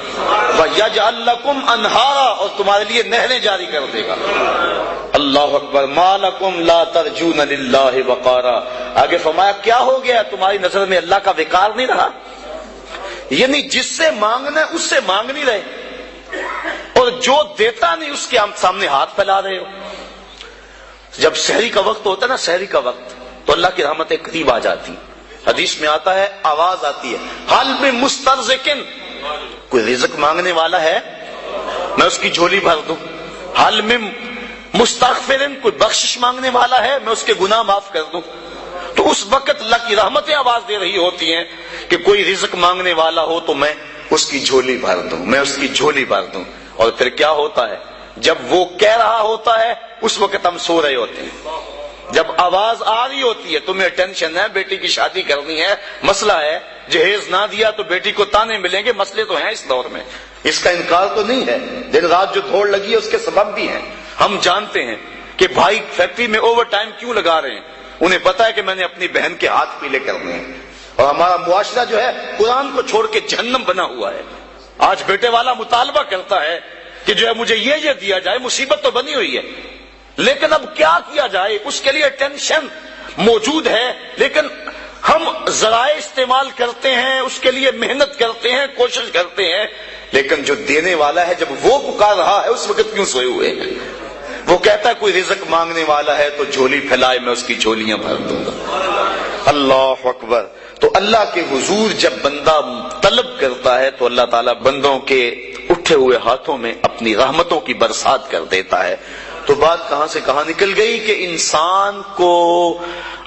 وَيَجْعَلْ لَكُمْ أَنْهَارًا، اور تمہارے لیے نہریں جاری کر دے گا۔ اللہ اکبر۔ مَا لَكُمْ لَا تَرْجُونَ لِلَّهِ وَقَارًا، آگے فرمایا کیا ہو گیا تمہاری نظر میں اللہ کا وقار نہیں رہا؟ یعنی جس سے مانگنا ہے اس سے مانگ نہیں رہے، اور جو دیتا نہیں اس کے سامنے ہاتھ پھیلا رہے ہو۔ جب سحری کا وقت ہوتا ہے نا، سحری کا وقت، تو اللہ کی رحمتیں قریب آ جاتی ہیں۔ حدیث میں آتا ہے، آواز آتی ہے، حل میں مسترزقن، کوئی رزق مانگنے والا ہے میں اس کی جھولی بھر دوں۔ حل میں مستغفرن، کوئی بخشش مانگنے والا ہے میں اس کے گناہ معاف کر دوں۔ تو اس وقت اللہ کی رحمتیں آواز دے رہی ہوتی ہیں کہ کوئی رزق مانگنے والا ہو تو میں اس کی جھولی بھر دوں، میں اس کی جھولی بھر دوں۔ اور پھر کیا ہوتا ہے؟ جب وہ کہہ رہا ہوتا ہے اس وقت ہم سو رہے ہوتے ہیں۔ جب آواز آ رہی ہوتی ہے، تمہیں ٹینشن ہے، بیٹی کی شادی کرنی ہے، مسئلہ ہے، جہیز نہ دیا تو بیٹی کو تانے ملیں گے، مسئلے تو ہیں اس دور میں، اس کا انکار تو نہیں ہے، دن رات جو دوڑ لگی ہے اس کے سبب بھی ہیں۔ ہم جانتے ہیں کہ بھائی فیکٹری میں اوور ٹائم کیوں لگا رہے ہیں، انہیں پتا ہے کہ میں نے اپنی بہن کے ہاتھ پیلے کرنے ہیں، اور ہمارا معاشرہ جو ہے قرآن کو چھوڑ کے جہنم بنا ہوا ہے۔ آج بیٹے والا مطالبہ کرتا ہے کہ جو ہے مجھے یہ دیا جائے، مصیبت تو بنی ہوئی ہے، لیکن اب کیا کیا جائے، اس کے لیے ٹینشن موجود ہے، لیکن ہم ذرائع استعمال کرتے ہیں، اس کے لیے محنت کرتے ہیں، کوشش کرتے ہیں، لیکن جو دینے والا ہے جب وہ پکار رہا ہے اس وقت کیوں سوئے ہوئے ہیں؟ وہ کہتا ہے کوئی رزق مانگنے والا ہے تو جھولی پھیلائے، میں اس کی جھولیاں بھر دوں گا۔ اللہ اکبر۔ تو اللہ کے حضور جب بندہ طلب کرتا ہے تو اللہ تعالیٰ بندوں کے اٹھے ہوئے ہاتھوں میں اپنی رحمتوں کی برسات کر دیتا ہے۔ تو بات کہاں سے کہاں نکل گئی کہ انسان کو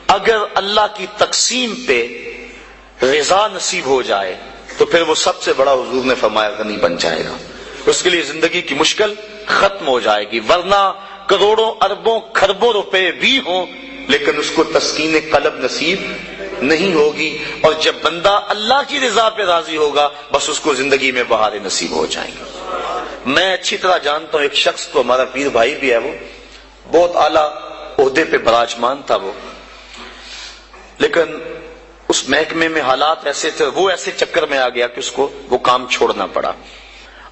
اگر اللہ کی تقسیم پہ رضا نصیب ہو جائے تو پھر وہ سب سے بڑا، حضور نے فرمایا، غنی بن جائے گا، اس کے لیے زندگی کی مشکل ختم ہو جائے گی۔ ورنہ کروڑوں اربوں کھربوں روپے بھی ہوں لیکن اس کو تسکین قلب نصیب نہیں ہوگی، اور جب بندہ اللہ کی رضا پہ راضی ہوگا بس اس کو زندگی میں بہاریں نصیب ہو جائیں گی۔ میں اچھی طرح جانتا ہوں ایک شخص کو، ہمارا پیر بھائی بھی ہے، وہ بہت اعلیٰ عہدے پہ براجمان تھا وہ، لیکن اس محکمے میں حالات ایسے تھے، وہ ایسے چکر میں آ گیا کہ اس کو وہ کام چھوڑنا پڑا۔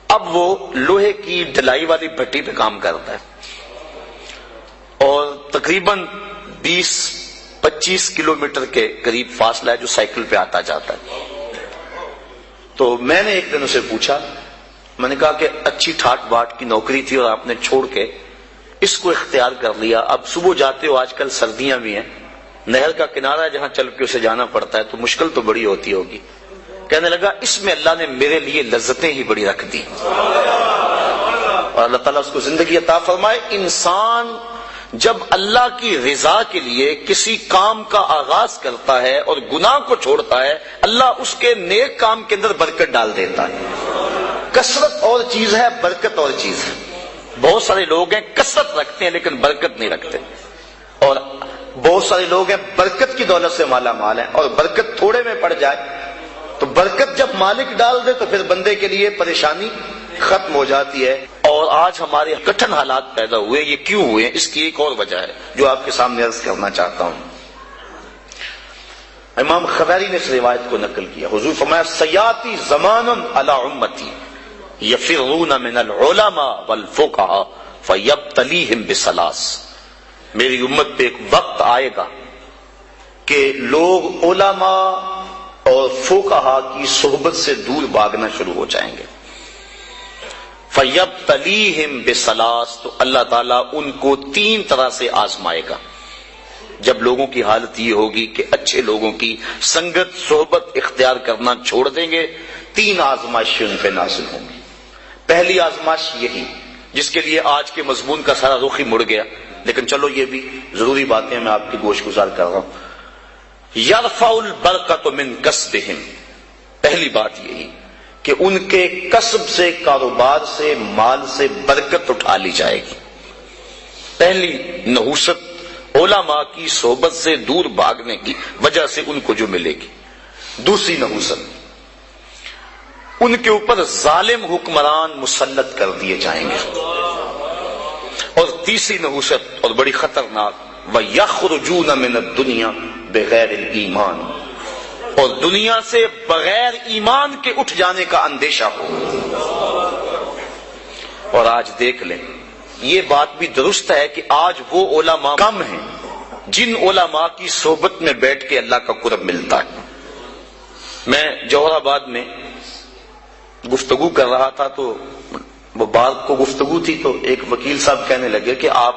اب وہ لوہے کی ڈھلائی والی بھٹی پہ کام کرتا ہے اور تقریباً 20-25 کلومیٹر کے قریب فاصلہ ہے جو سائیکل پہ آتا جاتا ہے۔ تو میں نے ایک دن اسے پوچھا، میں نے کہا کہ اچھی ٹھاٹ باٹ کی نوکری تھی اور آپ نے چھوڑ کے اس کو اختیار کر لیا، اب صبح جاتے ہو، آج کل سردیاں بھی ہیں، نہر کا کنارہ ہے جہاں چل کے اسے جانا پڑتا ہے تو مشکل تو بڑی ہوتی ہوگی۔ کہنے لگا اس میں اللہ نے میرے لیے لذتیں ہی بڑی رکھ دی، اور اللہ تعالیٰ اس کو زندگی عطا فرمائے۔ انسان جب اللہ کی رضا کے لیے کسی کام کا آغاز کرتا ہے اور گناہ کو چھوڑتا ہے، اللہ اس کے نیک کام کے اندر برکت ڈال دیتا ہے۔ کثرت اور چیز ہے، برکت اور چیز ہے۔ بہت سارے لوگ ہیں کثرت رکھتے ہیں لیکن برکت نہیں رکھتے، اور بہت سارے لوگ ہیں برکت کی دولت سے مالا مال ہیں، اور برکت تھوڑے میں پڑ جائے تو برکت جب مالک ڈال دے تو پھر بندے کے لیے پریشانی ختم ہو جاتی ہے۔ اور آج ہمارے کٹھن حالات پیدا ہوئے، یہ کیوں ہوئے ہیں؟ اس کی ایک اور وجہ ہے جو آپ کے سامنے عرض کرنا چاہتا ہوں۔ امام خبیری نے اس روایت کو نقل کیا، حضور فرمایا سیاتی زمان علی امتی یفرون من العلماء والفقہاء فیبتلیہم بثلاث، میری امت پہ ایک وقت آئے گا کہ لوگ علماء اور فقہاء کی صحبت سے دور بھاگنا شروع ہو جائیں گے۔ فَيَبْتَلِيهِمْ بِثَلَاثٍ، تو اللہ تعالیٰ ان کو 3 طرح سے آزمائے گا۔ جب لوگوں کی حالت یہ ہوگی کہ اچھے لوگوں کی سنگت صحبت اختیار کرنا چھوڑ دیں گے، 3 آزمائشیں ان پہ نازل ہوں گی۔ پہلی آزمائش یہی جس کے لیے آج کے مضمون کا سارا رخ ہی مڑ گیا، لیکن چلو یہ بھی ضروری باتیں میں آپ کی گوش گزار کر رہا ہوں۔ یرفع البرکۃ من کسبہم، پہلی بات یہی کہ ان کے کسب سے، کاروبار سے، مال سے برکت اٹھا لی جائے گی۔ پہلی نحوست علماء کی صحبت سے دور بھاگنے کی وجہ سے ان کو جو ملے گی۔ دوسری نحوست، ان کے اوپر ظالم حکمران مسلط کر دیے جائیں گے۔ اور تیسری نحوست اور بڑی خطرناک، وَيَخْرُجُونَ مِنَ الدُّنْيَا بِغَيْرِ الْإِيمَانِ، اور دنیا سے بغیر ایمان کے اٹھ جانے کا اندیشہ ہو۔ اور آج دیکھ لیں، یہ بات بھی درست ہے کہ آج وہ علماء کم ہیں جن علماء کی صحبت میں بیٹھ کے اللہ کا قرب ملتا ہے۔ میں جوہر آباد میں گفتگو کر رہا تھا تو وہ بات کو گفتگو تھی، تو ایک وکیل صاحب کہنے لگے کہ آپ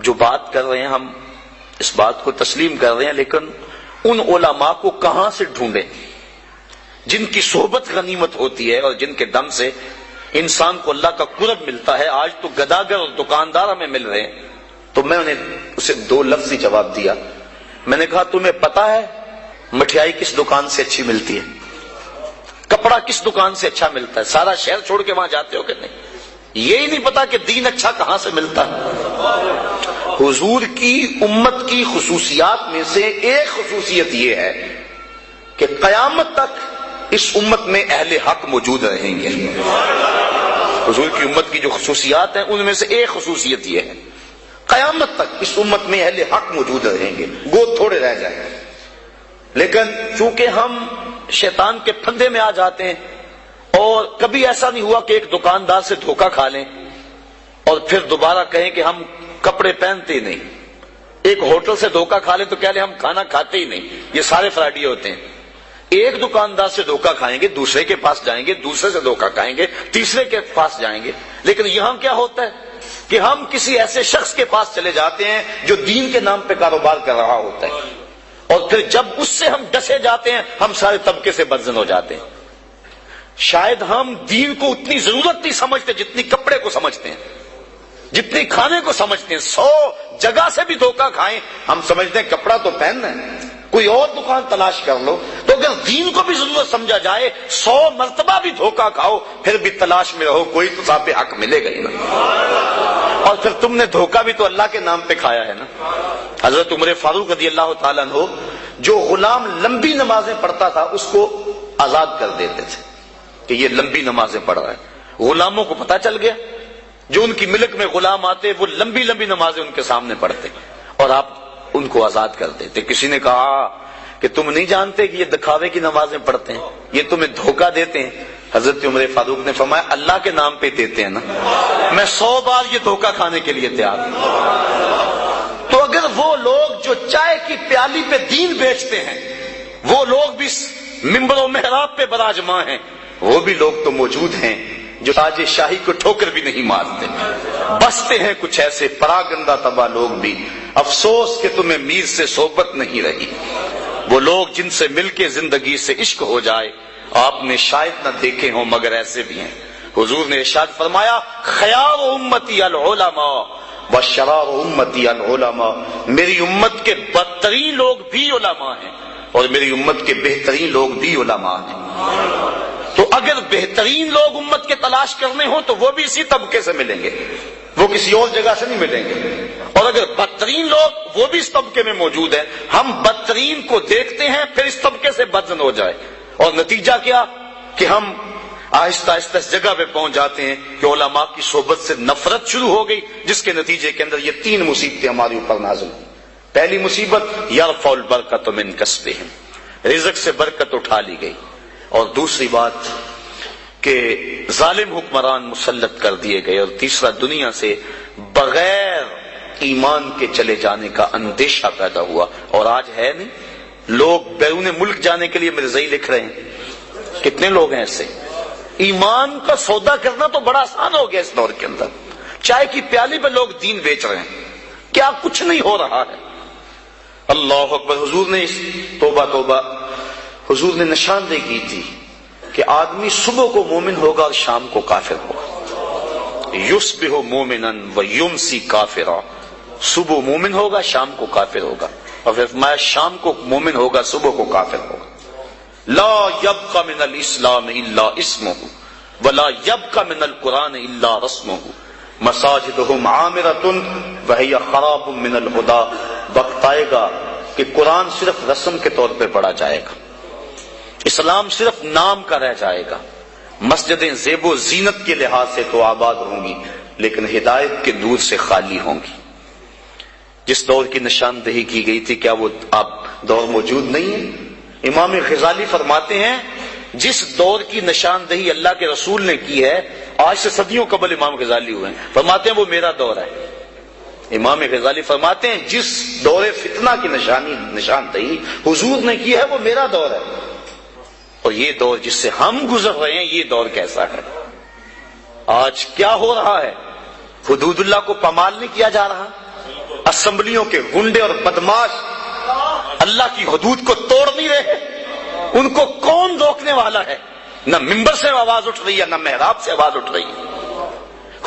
جو بات کر رہے ہیں ہم اس بات کو تسلیم کر رہے ہیں، لیکن ان علماء کو کہاں سے ڈھونڈیں جن کی صحبت غنیمت ہوتی ہے اور جن کے دم سے انسان کو اللہ کا قرب ملتا ہے۔ آج تو گداگر اور دکاندار ہمیں مل رہے ہیں۔ تو میں انہیں اسے 2 لفظی جواب دیا، میں نے کہا تمہیں پتا ہے مٹھائی کس دکان سے اچھی ملتی ہے، کپڑا کس دکان سے اچھا ملتا ہے؟ سارا شہر چھوڑ کے وہاں جاتے ہو کہ نہیں؟ یہی نہیں پتا کہ دین اچھا کہاں سے ملتا ہے۔ حضور کی امت کی خصوصیات میں سے ایک خصوصیت یہ ہے کہ قیامت تک اس امت میں اہل حق موجود رہیں گے۔ حضور کی امت کی جو خصوصیات ہیں ان میں سے ایک خصوصیت یہ ہے، قیامت تک اس امت میں اہل حق موجود رہیں گے، گو تھوڑے رہ جائیں گے۔ لیکن چونکہ ہم شیطان کے پھندے میں آ جاتے ہیں، اور کبھی ایسا نہیں ہوا کہ ایک دکاندار سے دھوکہ کھا لیں اور پھر دوبارہ کہیں کہ ہم کپڑے پہنتے ہی نہیں، ایک ہوٹل سے دھوکہ کھا لیں تو کہہ لیں ہم کھانا کھاتے ہی نہیں۔ یہ سارے فراڈی ہوتے ہیں۔ ایک دکاندار سے دھوکہ کھائیں گے، دوسرے کے پاس جائیں گے، دوسرے سے دھوکہ کھائیں گے، تیسرے کے پاس جائیں گے، لیکن یہاں کیا ہوتا ہے کہ ہم کسی ایسے شخص کے پاس چلے جاتے ہیں جو دین کے نام پہ کاروبار کر رہا ہوتا ہے، اور پھر جب اس سے ہم ڈسے جاتے ہیں ہم سارے طبقے سے بدزن ہو جاتے ہیں۔ شاید ہم دین کو اتنی ضرورت نہیں سمجھتے جتنی کپڑے کو سمجھتے ہیں، جتنی کھانے کو سمجھتے ہیں۔ 100 جگہ سے بھی دھوکہ کھائیں ہم سمجھتے ہیں کپڑا تو پہننا ہے، کوئی اور دکان تلاش کر لو۔ تو اگر دین کو بھی ضرورت سمجھا جائے 100 مرتبہ بھی دھوکہ کھاؤ پھر بھی تلاش میں رہو، کوئی تو صاحب حق ملے گا ہی نا۔ اور پھر تم نے دھوکہ بھی تو اللہ کے نام پہ کھایا ہے نا۔ حضرت عمر فاروق رضی اللہ تعالیٰ عنہ جو غلام لمبی نمازیں پڑھتا تھا اس کو آزاد کر دیتے تھے کہ یہ لمبی نمازیں پڑھ رہا ہے۔ غلاموں کو پتہ چل گیا، جو ان کی ملک میں غلام آتے وہ لمبی لمبی نمازیں ان کے سامنے پڑھتے اور آپ ان کو آزاد کر دیتے۔ کسی نے کہا کہ تم نہیں جانتے کہ یہ دکھاوے کی نمازیں پڑھتے ہیں، یہ تمہیں دھوکہ دیتے ہیں؟ حضرت عمر فاروق نے فرمایا اللہ کے نام پہ دیتے ہیں نا، میں 100 بار یہ دھوکہ کھانے کے لیے تیار ہوں۔ تو اگر وہ لوگ جو چائے کی پیالی پہ دین بیچتے ہیں وہ لوگ بھی منبر و محراب پہ براجمان ہیں، وہ بھی لوگ تو موجود ہیں جو تاج شاہی کو ٹھوکر بھی نہیں مارتے۔ بستے ہیں کچھ ایسے پراگندہ تباہ لوگ بھی، افسوس کہ تمہیں میر سے صحبت نہیں رہی۔ وہ لوگ جن سے مل کے زندگی سے عشق ہو جائے آپ نے شاید نہ دیکھے ہوں مگر ایسے بھی ہیں۔ حضور نے ارشاد فرمایا خیار امتی العلماء، وشرار امتی العلماء، میری امت کے بدترین لوگ بھی علماء ہیں اور میری امت کے بہترین لوگ بھی علماء ہیں۔ تو اگر بہترین لوگ امت کے تلاش کرنے ہوں تو وہ بھی اسی طبقے سے ملیں گے، وہ کسی اور جگہ سے نہیں ملیں گے، اور اگر بدترین لوگ وہ بھی اس طبقے میں موجود ہیں، ہم بدترین کو دیکھتے ہیں پھر اس طبقے سے بدزن ہو جائے، اور نتیجہ کیا کہ ہم آہستہ آہستہ اس جگہ پہ پہنچ جاتے ہیں کہ علماء کی صحبت سے نفرت شروع ہو گئی، جس کے نتیجے کے اندر یہ 3 مصیبتیں ہمارے اوپر نازل ہوئی۔ پہلی مصیبت یرفع البرکۃ من کسبہم، رزق سے برکت اٹھا لی گئی، اور دوسری بات کہ ظالم حکمران مسلط کر دیے گئے، اور تیسرا دنیا سے بغیر ایمان کے چلے جانے کا اندیشہ پیدا ہوا، اور آج ہے نہیں، لوگ بیرون ملک جانے کے لیے مرزائی لکھ رہے ہیں، کتنے لوگ ہیں ایسے؟ ایمان کا سودا کرنا تو بڑا آسان ہو گیا اس دور کے اندر، چائے کی پیالی پہ لوگ دین بیچ رہے ہیں، کیا کچھ نہیں ہو رہا ہے۔ اللہ اکبر۔ حضور نے توبہ توبہ، حضور نے نشاندہی کی تھی کہ آدمی صبح کو مومن ہوگا اور شام کو کافر ہوگا، یصبح مومنا ویمسی کافرا، صبح مومن ہوگا شام کو کافر ہوگا، اور پھر فرمایا شام کو مومن ہوگا صبح کو کافر ہوگا۔ لا يبقى من الاسلام الا اسمه ولا يبقى من القرآن الا رسمه مساجدهم عامرة وهي خراب من الهدى۔ وقت آئے گا کہ قرآن صرف رسم کے طور پہ پڑھا جائے گا، اسلام صرف نام کا رہ جائے گا، مسجدیں زیب و زینت کے لحاظ سے تو آباد ہوں گی لیکن ہدایت کے نور سے خالی ہوں گی۔ جس دور کی نشاندہی کی گئی تھی کیا وہ اب دور موجود نہیں ہے؟ امام غزالی فرماتے ہیں جس دور کی نشاندہی اللہ کے رسول نے کی ہے، آج سے صدیوں قبل امام غزالی ہوئے ہیں، فرماتے ہیں وہ میرا دور ہے۔ امام غزالی فرماتے ہیں جس دور فتنہ کی نشاندہی حضور نے کی ہے وہ میرا دور ہے، اور یہ دور جس سے ہم گزر رہے ہیں یہ دور کیسا ہے؟ آج کیا ہو رہا ہے؟ حدود اللہ کو پامال نہیں کیا جا رہا، اسمبلیوں کے گنڈے اور بدماش اللہ کی حدود کو توڑ نہیں رہے، ان کو کون روکنے والا ہے؟ نہ ممبر سے آواز اٹھ رہی ہے نہ محراب سے آواز اٹھ رہی ہے،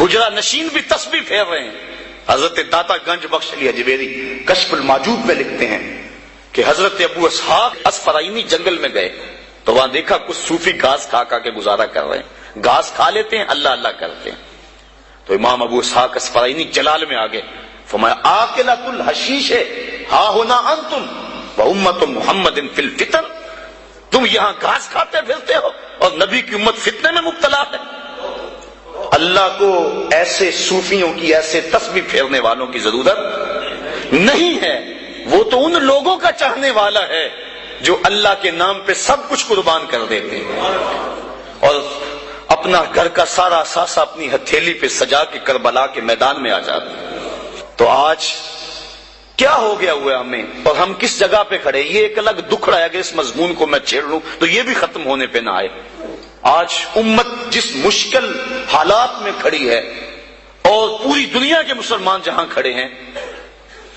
حجرہ نشین بھی تسبیح پھیر رہے ہیں۔ حضرت داتا گنج بخش علی اجمیری کشف الماجوب میں لکھتے ہیں کہ حضرت ابو اسحاق اسفرائینی جنگل میں گئے تو وہاں دیکھا کچھ صوفی گھاس کھا کھا کے گزارا کر رہے ہیں، گھاس کھا لیتے ہیں اللہ اللہ کرتے ہیں۔ تو امام ابو اسحاق اسفرائینی جلال میں آگے فرمایا آکلۃ الحشیش ہا ہونا انتم وامت محمد فی الفتن، تم یہاں گھاس کھاتے پھرتے ہو اور نبی کی امت فتنے میں مبتلا ہے۔ اللہ کو ایسے صوفیوں کی، ایسے تسبیح پھیرنے والوں کی ضرورت نہیں ہے، وہ تو ان لوگوں کا چاہنے والا ہے جو اللہ کے نام پہ سب کچھ قربان کر دیتے ہیں اور اپنا گھر کا سارا اثاثہ اپنی ہتھیلی پہ سجا کے کربلا کے میدان میں آ جاتے ہیں۔ تو آج کیا ہو گیا ہوا ہمیں اور ہم کس جگہ پہ کھڑے؟ یہ ایک الگ دکھڑا ہے، اگر اس مضمون کو میں چھیڑ لوں تو یہ بھی ختم ہونے پہ نہ آئے۔ آج امت جس مشکل حالات میں کھڑی ہے اور پوری دنیا کے مسلمان جہاں کھڑے ہیں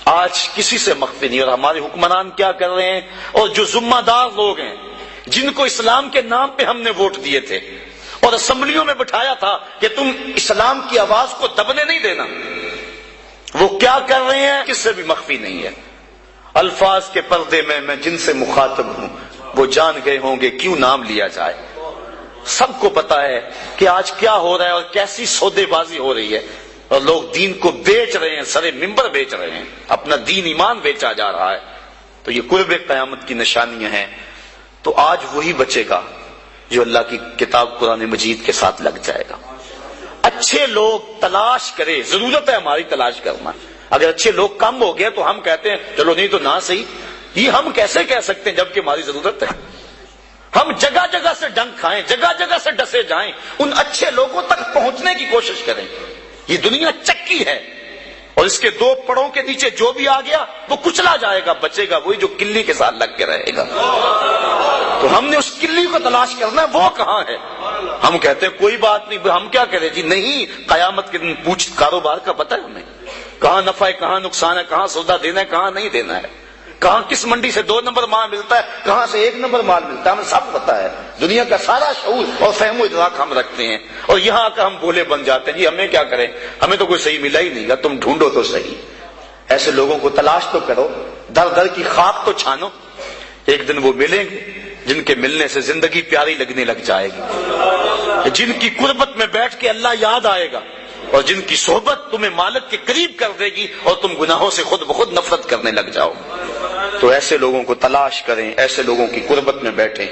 آج کسی سے مخفی نہیں، اور ہمارے حکمران کیا کر رہے ہیں، اور جو ذمہ دار لوگ ہیں جن کو اسلام کے نام پہ ہم نے ووٹ دیے تھے اور اسمبلیوں میں بٹھایا تھا کہ تم اسلام کی آواز کو دبنے نہیں دینا، وہ کیا کر رہے ہیں کس سے بھی مخفی نہیں ہے۔ الفاظ کے پردے میں جن سے مخاطب ہوں وہ جان گئے ہوں گے کیوں نام لیا جائے۔ سب کو پتا ہے کہ آج کیا ہو رہا ہے اور کیسی سودے بازی ہو رہی ہے، اور لوگ دین کو بیچ رہے ہیں، سرے ممبر بیچ رہے ہیں، اپنا دین ایمان بیچا جا رہا ہے۔ تو یہ قرب قیامت کی نشانیاں ہیں۔ تو آج وہی بچے گا جو اللہ کی کتاب قرآن مجید کے ساتھ لگ جائے گا۔ اچھے لوگ تلاش کرے، ضرورت ہے ہماری تلاش کرنا۔ اگر اچھے لوگ کم ہو گئے تو ہم کہتے ہیں چلو نہیں تو نہ صحیح، یہ ہم کیسے کہہ سکتے ہیں جبکہ ہماری ضرورت ہے؟ ہم جگہ جگہ سے ڈنک کھائیں، جگہ جگہ سے ڈسے جائیں، ان اچھے لوگوں تک پہنچنے کی کوشش کریں۔ یہ دنیا چکی ہے اور اس کے دو پڑوں کے نیچے جو بھی آ گیا وہ کچلا جائے گا، بچے گا وہی جو کلی کے ساتھ لگ کے رہے گا۔ تو ہم نے اس کلی کو تلاش کرنا ہے، وہ کہاں ہے؟ ہم کہتے ہیں کوئی بات نہیں، ہم کیا کریں جی؟ نہیں، قیامت کے دن کاروبار کا پتہ ہے ہمیں، کہاں نفع ہے کہاں نقصان ہے، کہاں سودا دینا ہے کہاں نہیں دینا ہے، کہاں کس منڈی سے 2 نمبر مال ملتا ہے، کہاں سے 1 نمبر مال ملتا ہے، ہمیں سب پتا ہے۔ دنیا کا سارا شعور اور فہم و ادراک ہم رکھتے ہیں، اور یہاں آ کر ہم بولے بن جاتے ہیں جی ہمیں کیا کریں، ہمیں تو کوئی صحیح ملا ہی نہیں گا، تم ڈھونڈو تو صحیح۔ ایسے لوگوں کو تلاش تو کرو، در در کی خاک تو چھانو، ایک دن وہ ملیں گے جن کے ملنے سے زندگی پیاری لگنے لگ جائے گی، جن کی قربت میں بیٹھ کے اللہ یاد آئے گا، اور جن کی صحبت تمہیں مالک کے قریب کر دے گی اور تم گناہوں سے خود بخود نفرت کرنے لگ جاؤ۔ تو ایسے لوگوں کو تلاش کریں، ایسے لوگوں کی قربت میں بیٹھیں۔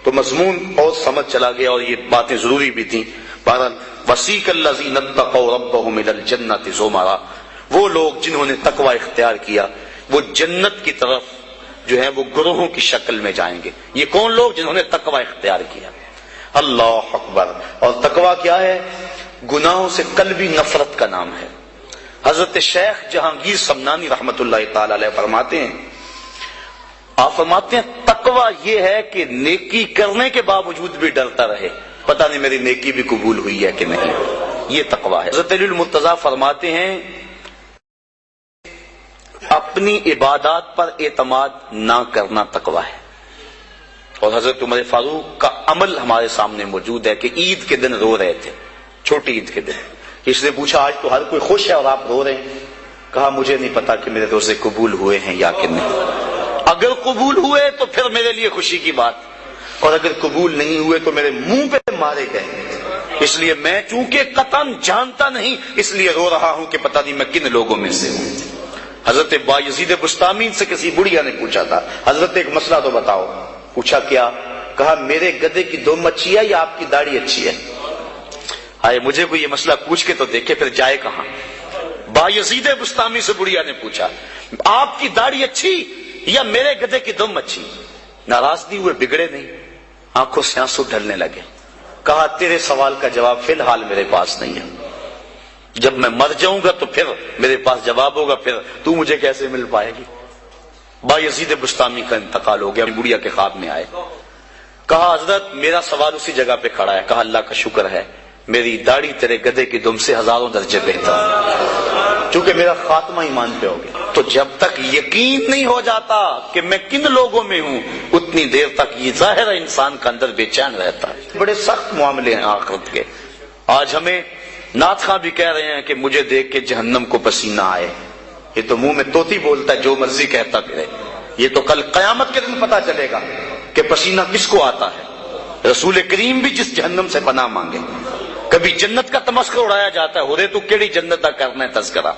تو مضمون اور سمجھ چلا گیا، اور یہ باتیں ضروری بھی تھیں۔ بہرحال وسیق الذین اتقوا ربهم الی الجنۃ زمرا، وہ لوگ جنہوں نے تقوی اختیار کیا وہ جنت کی طرف جو ہے وہ گروہوں کی شکل میں جائیں گے۔ یہ کون لوگ؟ جنہوں نے تقوی اختیار کیا۔ اللہ اکبر۔ اور تقوی کیا ہے؟ گناہوں سے قلبی نفرت کا نام ہے۔ حضرت شیخ جہانگیر سمنانی رحمت اللہ تعالی علیہ فرماتے ہیں، آپ فرماتے ہیں تقوی یہ ہے کہ نیکی کرنے کے باوجود بھی ڈرتا رہے، پتہ نہیں میری نیکی بھی قبول ہوئی ہے کہ نہیں، یہ تقوی ہے۔ حضرت علی المرتضیٰ فرماتے ہیں اپنی عبادات پر اعتماد نہ کرنا تقوی ہے۔ اور حضرت عمر فاروق کا عمل ہمارے سامنے موجود ہے کہ عید کے دن رو رہے تھے، چھوٹی عید کے دن۔ اس نے پوچھا آج تو ہر کوئی خوش ہے اور آپ رو رہے ہیں؟ کہا مجھے نہیں پتا کہ میرے روزے قبول ہوئے ہیں یا کہ نہیں، اگر قبول ہوئے تو پھر میرے لیے خوشی کی بات، اور اگر قبول نہیں ہوئے تو میرے منہ پہ مارے گئے، اس لیے میں چونکہ قطعاً جانتا نہیں اس لیے رو رہا ہوں کہ پتہ نہیں میں کن لوگوں میں سے ہوں۔ حضرت بایزید بستامی سے کسی بڑھیا نے پوچھا تھا، حضرت ایک مسئلہ تو بتاؤ۔ پوچھا کیا؟ کہا میرے گدھے کی دم اچھی ہے یا آپ کی داڑھی اچھی ہے؟ آئے مجھے کوئی یہ مسئلہ پوچھ کے تو دیکھے پھر جائے کہاں۔ بایزید بستامی سے بڑھیا نے پوچھا آپ کی داڑھی اچھی یا میرے گدھے کی دم اچھی؟ ناراض نہیں ہوئے، بگڑے نہیں، آنکھوں سے آنسو ڈھلنے لگے۔ کہا تیرے سوال کا جواب فی الحال میرے پاس نہیں ہے، جب میں مر جاؤں گا تو پھر میرے پاس جواب ہوگا، پھر تو مجھے کیسے مل پائے گی۔ بایزید بستامی کا انتقال ہو گیا، بڑھیا کے خواب میں آئے۔ کہا حضرت میرا سوال اسی جگہ پہ کھڑا ہے۔ کہا اللہ کا شکر ہے میری داڑھی تیرے گدھے کی دم سے ہزاروں درجے بہتر ہے، چونکہ میرا خاتمہ ایمان پہ ہو گیا۔ تو جب تک یقین نہیں ہو جاتا کہ میں کن لوگوں میں ہوں اتنی دیر تک یہ ظاہر انسان کا اندر بے چین رہتا ہے۔ بڑے سخت معاملے ہیں آخرت کے۔ آج ہمیں نعت خواں بھی کہہ رہے ہیں کہ مجھے دیکھ کے جہنم کو پسینہ آئے، یہ تو منہ میں طوطی بولتا ہے، جو مرضی کہتا پھرے۔ یہ تو کل قیامت کے دن پتا چلے گا کہ پسینہ کس کو آتا ہے۔ رسول کریم بھی جس جہنم سے پناہ مانگے۔ کبھی جنت کا تمسخر اڑایا جاتا ہے، ہورے تو کیڑی جنت کا کرنا ہے تذکرہ،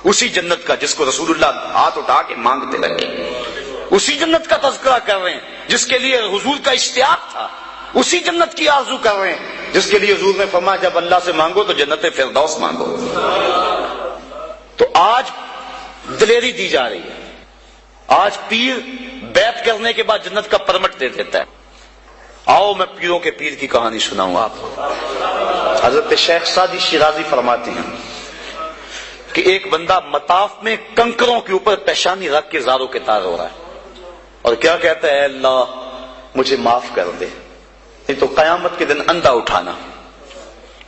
اسی جنت کا جس کو رسول اللہ ہاتھ اٹھا کے مانگتے رہے، اسی جنت کا تذکرہ کر رہے ہیں جس کے لیے حضور کا اشتیاق تھا، اسی جنت کی آرزو کر رہے ہیں جس کے لیے حضور نے فرمایا جب اللہ سے مانگو تو جنت فردوس مانگو۔ تو آج دلیری دی جا رہی ہے، آج پیر بیعت کرنے کے بعد جنت کا پرمٹ دے دیتا ہے۔ آؤ میں پیروں کے پیر کی کہانی سناؤں آپ کو۔ حضرت شیخ سعدی شیرازی فرماتے ہیں کہ ایک بندہ مطاف میں کنکروں کے اوپر پیشانی رکھ کے زاروں کے تار ہو رہا ہے، اور کیا کہتا ہے، اے اللہ مجھے معاف کر دے، نہیں تو قیامت کے دن اندھا اٹھانا،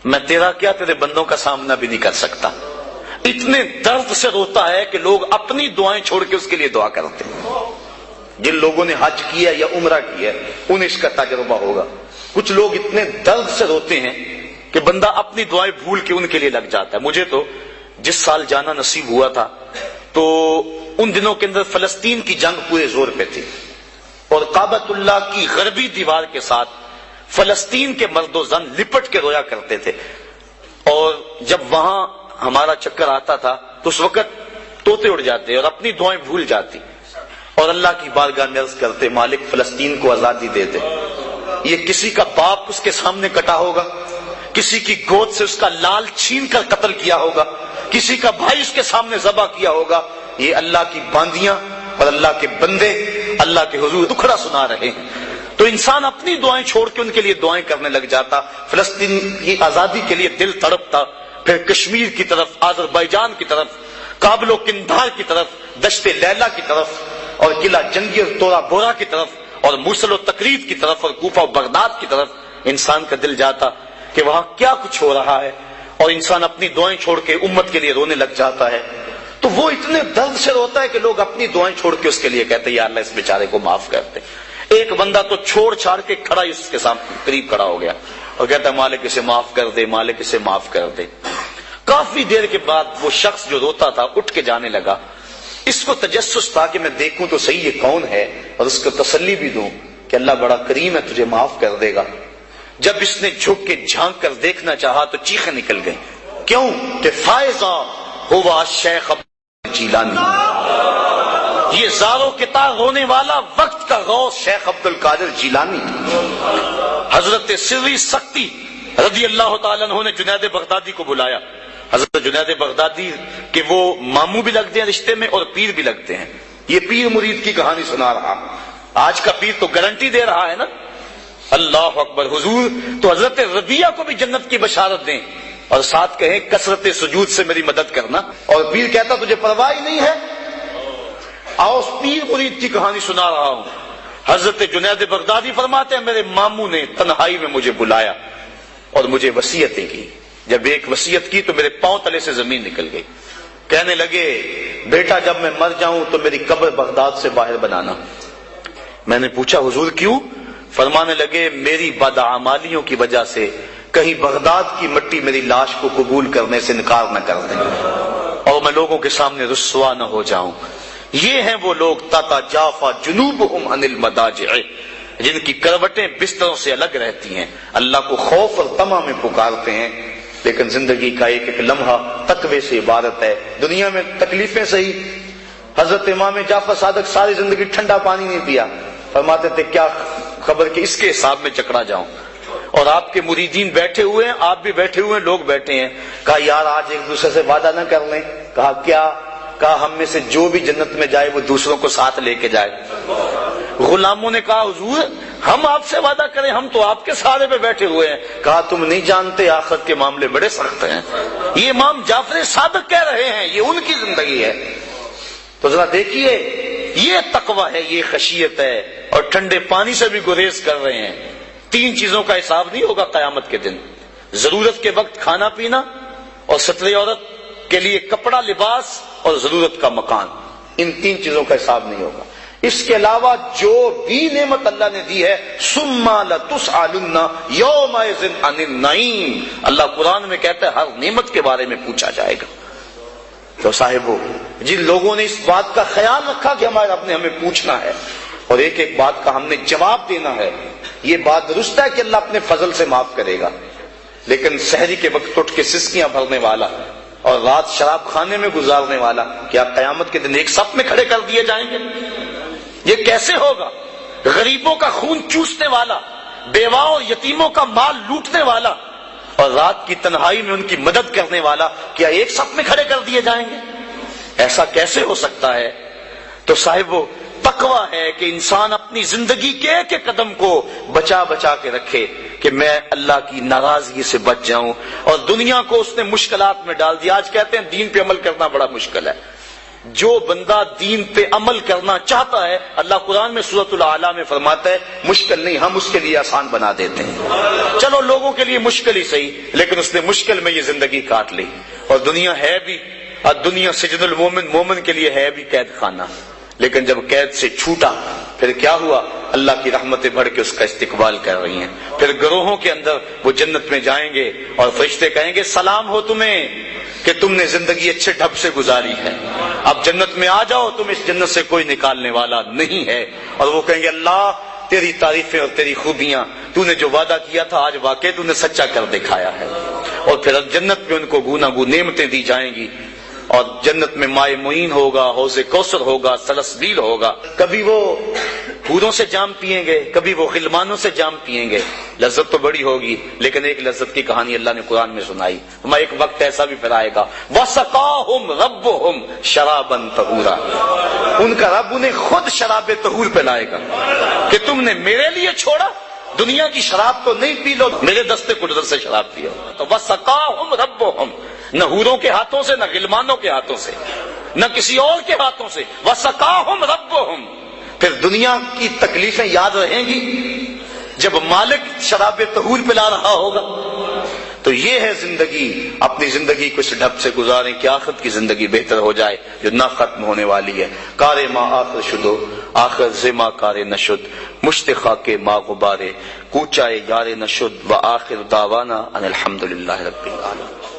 میں تیرا کیا تیرے بندوں کا سامنا بھی نہیں کر سکتا۔ اتنے درد سے روتا ہے کہ لوگ اپنی دعائیں چھوڑ کے اس کے لیے دعا کرتے ہیں۔ جن لوگوں نے حج کیا یا عمرہ کیا انہیں اس کا تجربہ ہوگا۔ کچھ لوگ اتنے درد سے روتے ہیں کہ بندہ اپنی دعائیں بھول کے ان کے لیے لگ جاتا ہے۔ مجھے تو جس سال جانا نصیب ہوا تھا تو ان دنوں کے اندر فلسطین کی جنگ پورے زور پہ تھی، اور کعبۃ اللہ کی غربی دیوار کے ساتھ فلسطین کے مرد و زن لپٹ کے رویا کرتے تھے، اور جب وہاں ہمارا چکر آتا تھا تو اس وقت طوطے اڑ جاتے اور اپنی دعائیں بھول جاتی، اور اللہ کی بارگاہ میں عرض کرتے مالک فلسطین کو آزادی دے دے۔ یہ کسی کا باپ اس کے سامنے کٹا ہوگا، کسی کی گود سے اس کا لال چھین کر قتل کیا ہوگا، کسی کا بھائی اس کے سامنے ذبح کیا ہوگا، یہ اللہ کی باندیاں اور اللہ کے بندے اللہ کے حضور دکھڑا سنا رہے ہیں۔ تو انسان اپنی دعائیں چھوڑ کے ان کے لیے دعائیں کرنے لگ جاتا۔ فلسطین کی آزادی کے لیے دل تڑپتا، پھر کشمیر کی طرف، آذربائیجان کی طرف، کابل و قندھار کی طرف، دشت لیلا کی طرف، اور قلعہ جنگی اور تورا بورا کی طرف، اور موصل و تقریب کی طرف، اور کوفہ و بغداد کی طرف انسان کا دل جاتا کہ وہاں کیا کچھ ہو رہا ہے، اور انسان اپنی دعائیں چھوڑ کے امت کے لیے رونے لگ جاتا ہے۔ تو وہ اتنے درد سے روتا ہے کہ لوگ اپنی دعائیں چھوڑ کے اس کے لیے کہتے ہیں یا اللہ اس بیچارے کو معاف کر دے. ایک بندہ تو چھوڑ چھاڑ کے کھڑا ہی اس کے سامنے قریب کھڑا ہو گیا اور کہتا ہے مالک اسے معاف کر دے، مالک اسے معاف کر دے. کافی دیر کے بعد وہ شخص جو روتا تھا اٹھ کے جانے لگا. اس کو تجسس تھا کہ میں دیکھوں تو صحیح یہ کون ہے اور اس کو تسلی بھی دوں کہ اللہ بڑا کریم ہے، تجھے معاف کر دے گا. جب اس نے جھک کے جھانک کر دیکھنا چاہا تو چیخیں نکل گئیں. کیوں کہ فائزہ ہوا شیخ جیلانی، یہ زاروں کے تار رونے والا وقت کا غوث شیخ عبد القادر جیلانی. حضرت سری سختی رضی اللہ تعالیٰ عنہ نے جنید بغدادی کو بلایا. حضرت جنید بغدادی کہ وہ ماموں بھی لگتے ہیں رشتے میں اور پیر بھی لگتے ہیں. یہ پیر مرید کی کہانی سنا رہا. آج کا پیر تو گارنٹی دے رہا ہے نا، اللہ اکبر. حضور تو حضرت ربیہ کو بھی جنت کی بشارت دیں اور ساتھ کہیں کثرت سجود سے میری مدد کرنا. اور پیر کہتا تجھے پرواہ ہی نہیں ہے. آؤ پیر مرید کی کہانی سنا رہا ہوں. حضرت جنید بغدادی فرماتے ہیں میرے ماموں نے تنہائی میں مجھے بلایا اور مجھے وصیتیں کی. جب ایک وصیت کی تو میرے پاؤں تلے سے زمین نکل گئی. کہنے لگے بیٹا جب میں مر جاؤں تو میری قبر بغداد سے باہر بنانا. میں نے پوچھا حضور کیوں؟ فرمانے لگے میری بدعمالیوں کی وجہ سے کہیں بغداد کی مٹی میری لاش کو قبول کرنے سے انکار نہ کر دیں اور میں لوگوں کے سامنے رسوا نہ ہو جاؤں. یہ ہیں وہ لوگ تتجافا جنوبہم عن المضاجع، جن کی کروٹیں بستروں سے الگ رہتی ہیں، اللہ کو خوف اور طمع میں پکارتے ہیں، لیکن زندگی کا ایک ایک لمحہ تقوی سے عبارت ہے. دنیا میں تکلیفیں سہی. حضرت امام جعفر صادق ساری زندگی ٹھنڈا پانی نہیں پیا. فرماتے تھے کیا خبر کہ اس کے حساب میں چکرا جاؤں. اور آپ کے مریدین بیٹھے ہوئے ہیں، آپ بھی بیٹھے ہوئے ہیں، لوگ بیٹھے ہیں. کہا یار آج ایک دوسرے سے وعدہ نہ کر لیں. کہا کیا؟ کہا ہم میں سے جو بھی جنت میں جائے وہ دوسروں کو ساتھ لے کے جائے. غلاموں نے کہا حضور ہم آپ سے وعدہ کریں، ہم تو آپ کے سہارے پہ بیٹھے ہوئے ہیں. کہا تم نہیں جانتے آخرت کے معاملے بڑے سخت ہیں. یہ امام جعفر صادق کہہ رہے ہیں، یہ ان کی زندگی ہے. تو ذرا دیکھیے یہ تقوی ہے، یہ خشیت ہے. اور ٹھنڈے پانی سے بھی گریز کر رہے ہیں. 3 چیزوں کا حساب نہیں ہوگا قیامت کے دن. ضرورت کے وقت کھانا پینا اور ستر عورت کے لیے کپڑا لباس اور ضرورت کا مکان. ان 3 چیزوں کا حساب نہیں ہوگا. اس کے علاوہ جو بھی نعمت اللہ نے دی ہے ثم لتسألن یومئذ عن النعیم، اللہ قرآن میں کہتا ہے ہر نعمت کے بارے میں پوچھا جائے گا. تو صاحبو جن لوگوں نے اس بات کا خیال رکھا کہ ہمارے رب نے ہمیں پوچھنا ہے اور ایک ایک بات کا ہم نے جواب دینا ہے، یہ بات درست ہے کہ اللہ اپنے فضل سے معاف کرے گا. لیکن سحری کے وقت اٹھ کے سسکیاں بھرنے والا اور رات شراب خانے میں گزارنے والا کیا قیامت کے دن ایک صف میں کھڑے کر دیے جائیں گے؟ یہ کیسے ہوگا؟ غریبوں کا خون چوسنے والا، بیواؤں اور یتیموں کا مال لوٹنے والا اور رات کی تنہائی میں ان کی مدد کرنے والا کیا ایک صف میں کھڑے کر دیے جائیں گے؟ ایسا کیسے ہو سکتا ہے؟ تو صاحب وہ تقوی ہے کہ انسان اپنی زندگی کے ایک ایک قدم کو بچا بچا کے رکھے کہ میں اللہ کی ناراضگی سے بچ جاؤں. اور دنیا کو اس نے مشکلات میں ڈال دیا. آج کہتے ہیں دین پہ عمل کرنا بڑا مشکل ہے. جو بندہ دین پہ عمل کرنا چاہتا ہے اللہ قرآن میں سورۃ الاعلی میں فرماتا ہے مشکل نہیں، ہم اس کے لیے آسان بنا دیتے ہیں. چلو لوگوں کے لیے مشکل ہی صحیح، لیکن اس نے مشکل میں یہ زندگی کاٹ لی. اور دنیا ہے بھی، دنیا سجن المومن، مومن کے لیے ہے بھی قید خانہ. لیکن جب قید سے چھوٹا پھر کیا ہوا؟ اللہ کی رحمتیں بڑھ کے اس کا استقبال کر رہی ہیں. پھر گروہوں کے اندر وہ جنت میں جائیں گے اور فرشتے کہیں گے سلام ہو تمہیں کہ تم نے زندگی اچھے ڈھب سے گزاری ہے، اب جنت میں آ جاؤ، تم اس جنت سے کوئی نکالنے والا نہیں ہے. اور وہ کہیں گے اللہ تیری تعریفیں اور تیری خوبیاں، تو نے جو وعدہ کیا تھا آج واقعی تو نے سچا کر دکھایا ہے. اور پھر جنت میں ان کو گوناگون نعمتیں دی جائیں گی اور جنت میں مائے معین ہوگا، حوض کوثر ہوگا، سلسبیل ہوگا. کبھی وہ حوروں سے جام پیئیں گے، کبھی وہ غلمانوں سے جام پیئیں گے. لذت تو بڑی ہوگی، لیکن ایک لذت کی کہانی اللہ نے قرآن میں سنائی. ہمیں ایک وقت ایسا بھی پھر آئے گا وَسَقَاهُمْ رَبُّهُمْ شَرَابًا طَهُورًا، ان کا رب انہیں خود شراب طہور پلائے گا کہ تم نے میرے لیے چھوڑا، دنیا کی شراب تو نہیں پی لو، میرے دستے قدرت سے شراب پیو. تو وَسَقَاهُمْ رَبُّهُمْ، نہ حوروں کے ہاتھوں سے، نہ غلمانوں کے ہاتھوں سے، نہ کسی اور کے ہاتھوں سے. وَسَقَاهُمْ رَبُّهُمْ. پھر دنیا کی تکلیفیں یاد رہیں گی جب مالک شراب طہور پلا رہا ہوگا. تو یہ ہے زندگی. اپنی زندگی کو اس ڈھب سے گزاریں کہ آخرت کی زندگی بہتر ہو جائے جو نہ ختم ہونے والی ہے. کار ما آخر شدو آخر زما کار نشد مشتخا کے ما غبارے کوچائے یار نشد و آخر دعوانا ان الحمدللہ رب العالمین.